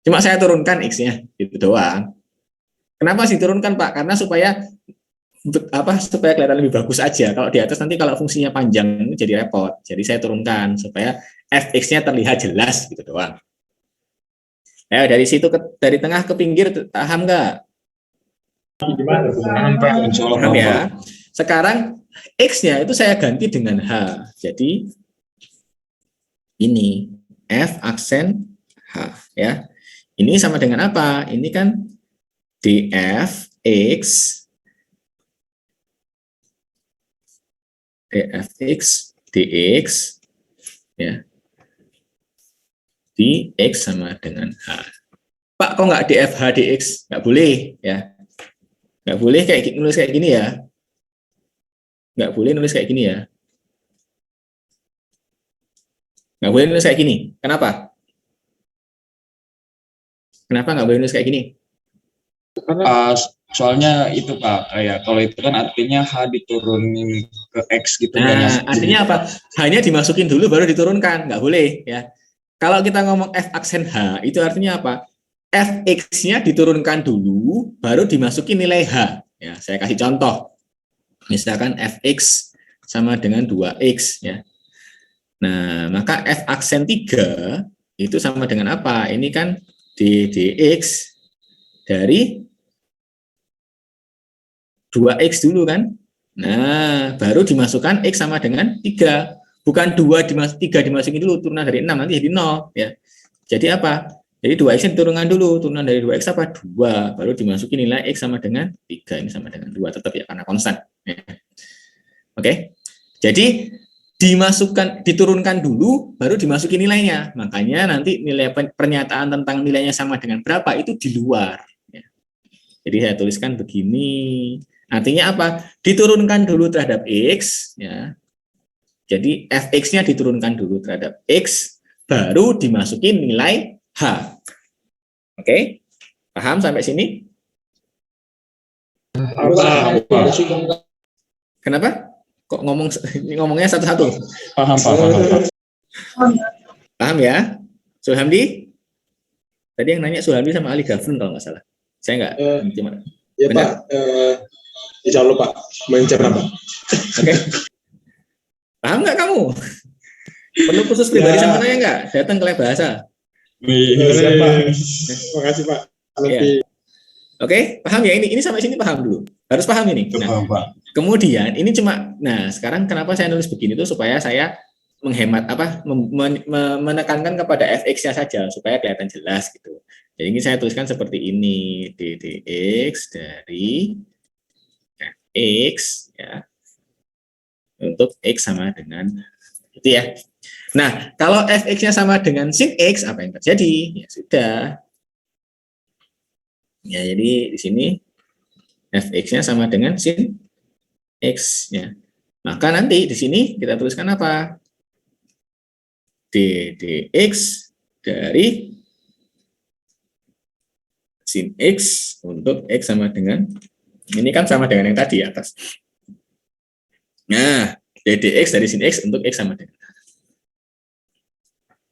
Speaker 1: cuma saya turunkan x-nya, itu doang. Kenapa sih turunkan, Pak? Karena supaya kelihatan lebih bagus aja. Kalau di atas nanti kalau fungsinya panjang jadi repot. Jadi saya turunkan supaya fx-nya terlihat jelas gitu doang. Nah, dari situ dari tengah ke pinggir paham nggak?
Speaker 2: Paham, Pak.
Speaker 1: Paham ya. Sekarang X-nya itu saya ganti dengan H. Jadi ini F aksen H ya. Ini sama dengan apa? Ini kan dfx dx ya. Dx sama dengan H. Pak, kok nggak dfh dx? Nggak boleh ya. Nggak boleh nulis kayak gini ya. Nggak boleh nulis kayak gini ya. Nggak boleh nulis kayak gini. Kenapa? Kenapa nggak boleh nulis kayak gini?
Speaker 5: Soalnya itu, Pak, kayak kalau itu kan artinya H diturunin ke X gitu.
Speaker 1: Nah, artinya apa? H-nya dimasukin dulu baru diturunkan. Nggak boleh ya. Kalau kita ngomong F aksen H, itu artinya apa? Fx-nya diturunkan dulu, baru dimasukin nilai H. Ya, saya kasih contoh. Misalkan Fx sama dengan 2x. Ya. Nah, maka F aksen 3 itu sama dengan apa? Ini kan dx dari 2x dulu kan. Nah, baru dimasukkan x sama dengan 3. Bukan 3 dimasukin dulu, turunan dari 6, nanti jadi 0. Ya. Jadi apa? Jadi 2x diturunkan dulu, turunan dari 2x apa? 2, baru dimasukin nilai x sama dengan 3, ini sama dengan 2, tetap ya, karena konstan. Ya. Oke, jadi diturunkan dulu, baru dimasukin nilainya. Makanya nanti nilai pernyataan tentang nilainya sama dengan berapa, itu di luar. Ya. Jadi saya tuliskan begini, artinya apa? Diturunkan dulu terhadap x, ya. Jadi fx-nya diturunkan dulu terhadap x, baru dimasukin nilai H. Oke, paham sampai sini? Kenapa? Kok ngomongnya satu-satu?
Speaker 5: Paham.
Speaker 1: Paham ya? Sulhamdi? Tadi yang nanya Sulhamdi sama Ali Gafrun kalau nggak salah. Saya nggak. Cuma.
Speaker 4: Ya benar? Pak, insya Allah Pak, mencerna Pak.
Speaker 1: Oke. Paham nggak kamu? Perlu khusus pribadi sama saya nggak? Datang ke lab bahasa.
Speaker 4: Siap Pak. Terima kasih Pak.
Speaker 1: Ya. Oke, paham ya? Ini sampai sini paham dulu. Harus paham ini. Nah, kemudian ini cuma, nah sekarang kenapa saya nulis begini tuh supaya saya menghemat menekankan kepada fx-nya saja supaya kelihatan jelas gitu. Jadi ini saya tuliskan seperti ini, ddx dari fx ya untuk x sama dengan itu ya. Nah, kalau fx-nya sama dengan sin x, apa yang terjadi? Ya sudah. Ya, jadi di sini fx-nya sama dengan sin x ya. Maka nanti di sini kita tuliskan apa? D dx dari sin x untuk x sama dengan, ini kan sama dengan yang tadi atas. Nah, d dx dari sin x untuk x sama dengan.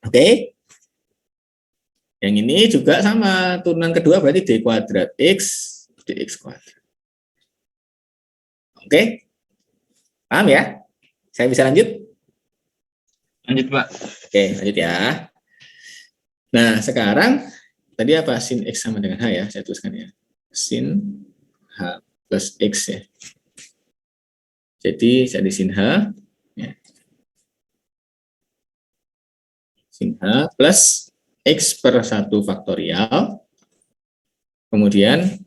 Speaker 1: Oke. Yang ini juga sama, turunan kedua berarti d kuadrat x dx kuadrat. Oke. Paham ya? Saya bisa lanjut?
Speaker 2: Lanjut, Pak.
Speaker 1: Oke, lanjut ya. Nah, sekarang tadi apa? Sin x sama dengan h ya, saya tuliskan ya. Sin h plus x ya. Jadi jadi sin h ya. Sin h plus x per 1 faktorial, kemudian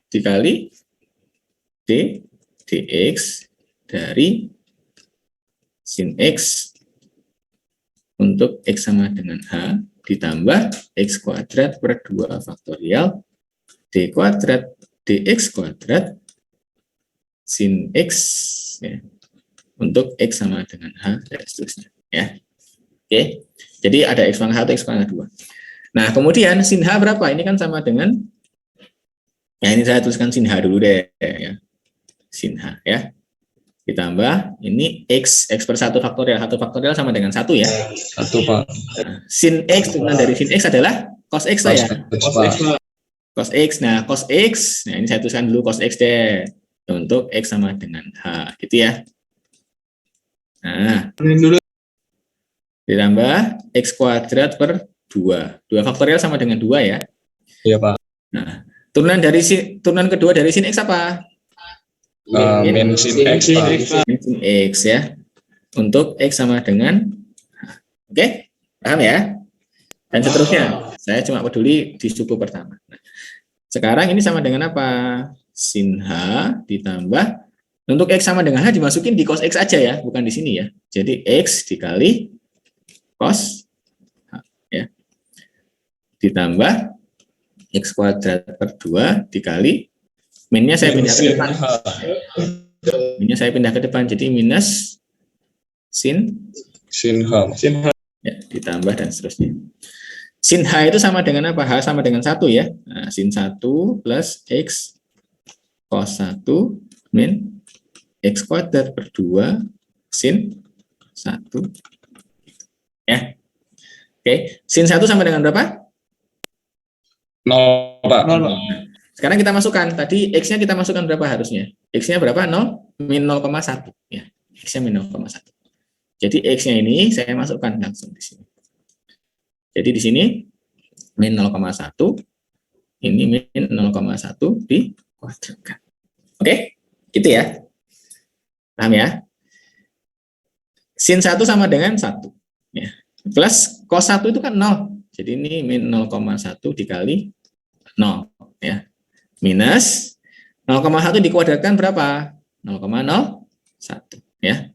Speaker 1: dikali d dx dari sin x untuk x sama dengan h ditambah x kuadrat per 2 faktorial d kuadrat dx kuadrat sin x ya, untuk x sama dengan h dan seterusnya ya. Oke. Jadi ada x pangkat 1 x pangkat 2. Nah, kemudian sin h berapa? Ini kan sama dengan, ya ini saya tuliskan sin h dulu deh ya. Sin h ya. Ditambah ini x per 1 faktorial. 1 faktorial sama dengan 1 ya.
Speaker 5: 1, Pak.
Speaker 1: Nah, sin x turunan dari sin x adalah cos x lah ya. Cos x. Nah, cos x. Nah, ini saya tuliskan dulu cos x deh. Untuk x sama dengan h gitu ya. Nah, ditambah x kuadrat per 2. 2 faktorial sama dengan 2 ya.
Speaker 5: Iya, Pak.
Speaker 1: Nah, turunan kedua dari sin x apa?
Speaker 5: Min sin x, Pak.
Speaker 1: Min sin x ya. Untuk x sama dengan h. Oke? Paham ya? Dan seterusnya. Saya cuma peduli di suku pertama. Nah, sekarang ini sama dengan apa? Sin h ditambah, untuk x sama dengan h dimasukin di cos x aja ya, bukan di sini ya. Jadi x dikali cos h ya. Ditambah x kuadrat per 2 dikali minnya saya pindah ke depan. Minnya saya pindah ke depan, jadi minus sin
Speaker 5: Sin h.
Speaker 1: ya, ditambah dan seterusnya. Sin h itu sama dengan apa? H sama dengan 1 ya. Nah, sin 1 plus x cos 1 min x kuadrat per 2 sin 1 ya. Oke, sin 1 sama dengan berapa?
Speaker 5: 0, Pak.
Speaker 1: Sekarang kita masukkan, tadi x-nya kita masukkan berapa harusnya? X-nya berapa? 0, min 0,1 ya. X-nya min 0,1. Jadi x-nya ini saya masukkan langsung di sini. Jadi di sini min 0,1, ini min 0,1 dikuadratkan. Oke, gitu ya. Paham ya? Sin 1 sama dengan 1 ya. Plus cos 1 itu kan 0. Jadi ini min 0,1 dikali 0 ya. Minus 0,1 dikuadratkan berapa? 0,01 ya.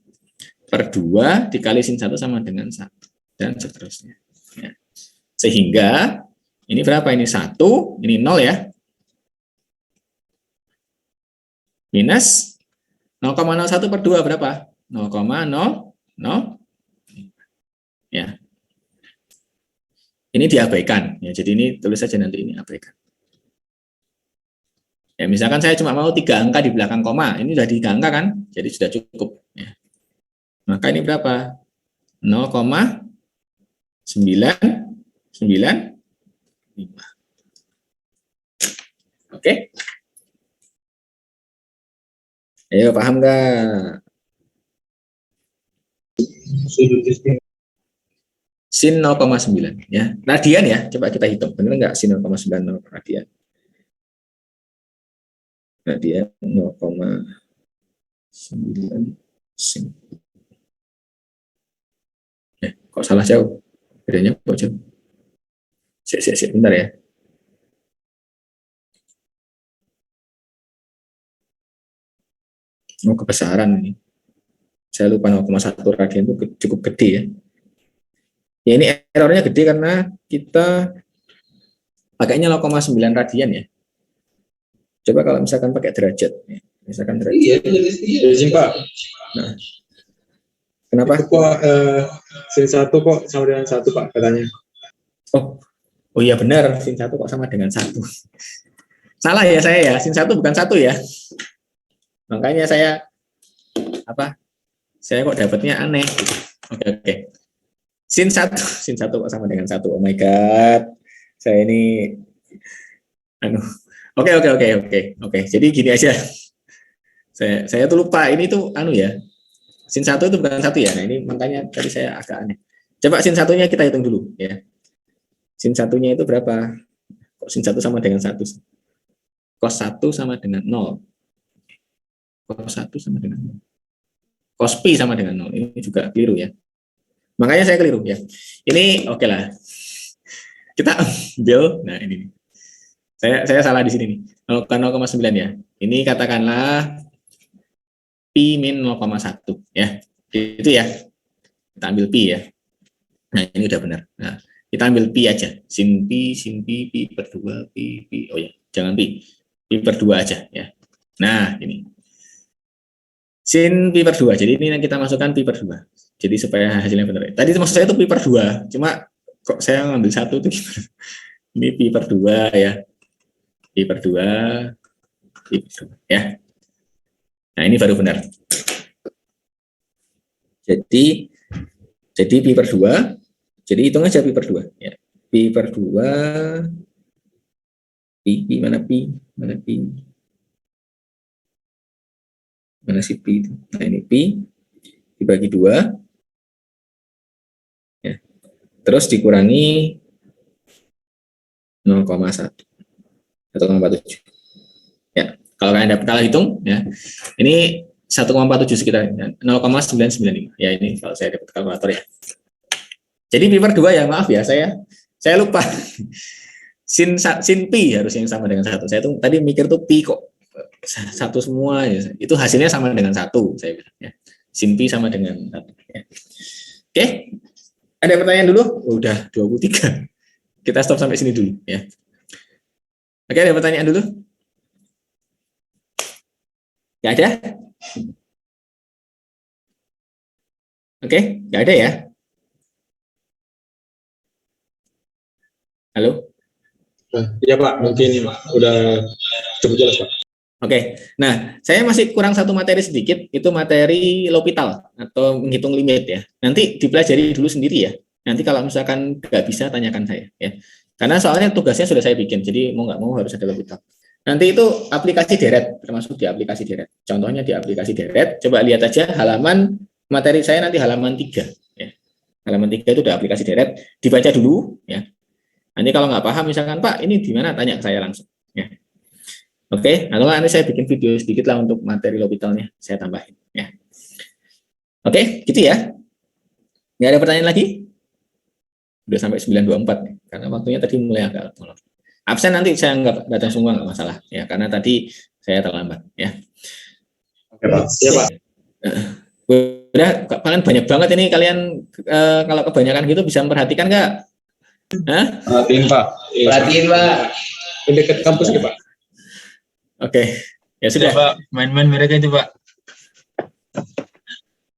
Speaker 1: Per 2 dikali sin 1 sama dengan 1 dan seterusnya ya. Sehingga ini berapa? Ini 1, ini 0 ya. Minus 0,01 per 2 berapa? 0,00 ya. Ini diabaikan ya. Jadi ini tulis saja nanti ini abaikan. Ya, misalkan saya cuma mau 3 angka di belakang koma, ini sudah 3 angka kan? Jadi sudah cukup ya. Maka ini berapa? 0,995. Oke? Ayo, paham nggak? Sin 0,9 ya. Radian ya, coba kita hitung. Benar nggak sin 0,90 radian? Radian 0,9 sin. Kok salah jauh? Bedanya kok jauh? Siap, bentar ya. Oh, kebesaran ini. Saya lupa 0,1 radian itu cukup gede ya. Ya ini errornya gede karena kita pakainya 0,9 radian ya. Coba kalau misalkan pakai derajat, ya. Misalkan derajat.
Speaker 4: Iya, izin Pak.
Speaker 1: Nah, kenapa?
Speaker 4: Itu kok sin 1 kok sama dengan 1 Pak katanya.
Speaker 1: Oh iya benar, sin 1 kok sama dengan 1. Salah ya saya ya, sin 1 bukan 1 ya. Makanya saya kok dapatnya aneh. Oke. Sin 1 kok sama dengan 1. Oh my god. Saya ini Oke. Jadi gini aja. Saya tuh lupa ini tuh ya. Sin 1 itu bukan 1 ya. Nah, ini makanya tadi saya agak aneh. Coba sin 1-nya kita hitung dulu ya. Sin 1-nya itu berapa? Kok sin 1 sama dengan 1? Cos 1 sama dengan 0. Cos 1 sama dengan 0. Cos pi sama dengan 0. Ini juga keliru ya. Makanya saya keliru ya. Ini oke lah. Kita ambil, nah ini. Saya salah di sini nih. 0,9 ya. Ini katakanlah pi min 0,1 ya. Itu ya. Kita ambil pi ya. Nah, ini udah benar. Nah, kita ambil pi aja. Sin pi per 2, pi. Oh ya, jangan pi. Pi per 2 aja ya. Nah, ini. Sin pi per 2. Jadi ini kita masukkan pi per 2. Jadi supaya hasilnya benar. Tadi maksud saya itu pi per 2. Cuma kok saya ngambil 1 itu gimana? Ini pi per 2 ya. Pi per 2 ya. Nah, ini baru benar. Jadi pi per 2. Jadi hitung aja pi per 2 ya. Pi per 2 pi mana pi? Mana si pi itu? Nah, ini pi dibagi 2 ya. Terus dikurangi 0,1 atau 0,47 ya. Kalau kalian dapat kalah hitung ya, ini 1,47 sekitar 0,995 ya. Ini kalau saya dapat kalkulator ya. Jadi pi per 2 ya, maaf ya, saya lupa. sin pi harusnya yang sama dengan 1. Saya tuh tadi mikir tuh pi kok 1 semua ya. Itu hasilnya sama dengan 1 saya bilang ya. Sin pi sama dengan 1 ya. Oke. Ada pertanyaan dulu? Udah 23. Kita stop sampai sini dulu ya. Oke, ada pertanyaan dulu? Nggak ada? Oke, nggak ada ya? Halo?
Speaker 4: Iya Pak, mungkin udah cukup jelas Pak.
Speaker 1: Oke, nah saya masih kurang satu materi sedikit, itu materi L'Hopital atau menghitung limit ya. Nanti dipelajari dulu sendiri ya. Nanti kalau misalkan nggak bisa, tanyakan saya ya. Karena soalnya tugasnya sudah saya bikin, jadi mau nggak mau harus ada L'Hopital. Nanti itu aplikasi deret, termasuk di aplikasi deret. Contohnya di aplikasi deret, coba lihat aja halaman materi saya nanti halaman 3 ya. Halaman 3 itu ada aplikasi deret, dibaca dulu ya. Nanti kalau nggak paham misalkan Pak, ini di mana, tanya ke saya langsung ya. Oke, atau nanti saya bikin video sedikit lah untuk materi L'Hopitalnya, saya tambahin ya. Oke, gitu ya. Nggak ada pertanyaan lagi? Udah sampai 9.24 nih, karena waktunya tadi mulai agak molor. Absen nanti saya nggak datang semua, nggak masalah ya, karena tadi saya terlambat ya.
Speaker 4: Oke Pak. Iya Pak.
Speaker 1: Udah, kalian banyak banget ini kalian, kalau kebanyakan gitu bisa memperhatikan nggak?
Speaker 5: Perhatiin Pak.
Speaker 2: Perhatiin Pak.
Speaker 4: Dekat kampus ya Pak.
Speaker 1: Oke, ya sudah.
Speaker 2: Pak, main-main mereka itu Pak.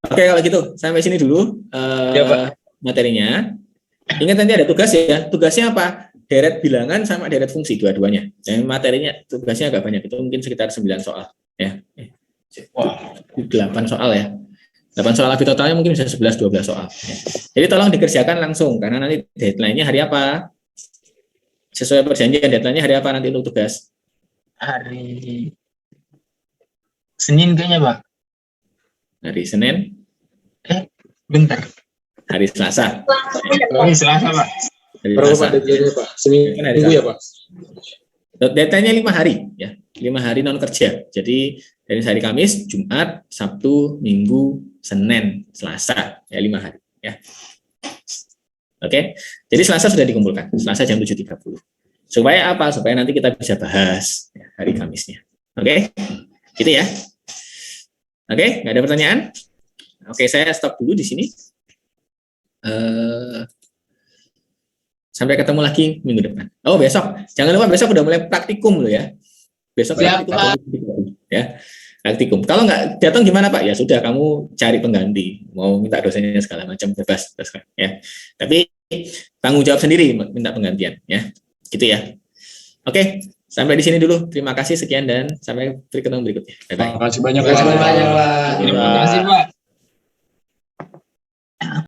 Speaker 1: Oke, kalau gitu sampai sini dulu
Speaker 2: Ya, Pak.
Speaker 1: materinya. Ingat nanti ada tugas ya. Tugasnya apa? Deret bilangan sama deret fungsi dua-duanya. Dan materinya tugasnya agak banyak, itu mungkin sekitar 9 soal ya. 8 soal ya. 8 soal lebih totalnya mungkin bisa 11-12 soal. Ya. Jadi tolong dikerjakan langsung karena nanti deadline-nya hari apa? Sesuai perjanjian deadline-nya hari apa nanti untuk tugas?
Speaker 2: Hari Senin kayaknya Pak.
Speaker 1: Hari Senin?
Speaker 2: Bentar.
Speaker 1: Hari Selasa.
Speaker 2: Hari Selasa Pak.
Speaker 1: Hari
Speaker 4: Berapa
Speaker 1: Selasa.
Speaker 4: Pak deadline-nya Pak? Seminggu ya Pak?
Speaker 1: Deadline-nya 5 hari ya. 5 hari non kerja. Jadi dari hari Kamis, Jumat, Sabtu, Minggu, Senin, Selasa, ya 5 hari ya. Oke. Jadi Selasa sudah dikumpulkan. Selasa jam 7.30. Supaya apa? Supaya nanti kita bisa bahas ya, hari Kamisnya. Oke. Gitu ya. Oke, nggak ada pertanyaan? Oke, saya stop dulu di sini. Sampai ketemu lagi minggu depan. Oh, besok. Jangan lupa besok udah mulai praktikum loh ya. Besok
Speaker 6: Siap,
Speaker 1: praktikum ya. Praktikum. Kalau nggak datang gimana Pak? Ya sudah, kamu cari pengganti. Mau minta dosennya segala macam bebas ya. Tapi tanggung jawab sendiri minta penggantian ya. Gitu ya. Oke, sampai di sini dulu. Terima kasih sekian dan sampai ketemu berikutnya. Bye bye.
Speaker 5: Makasih banyak.
Speaker 6: Terima kasih banyak, Pak.
Speaker 2: Terima kasih Pak.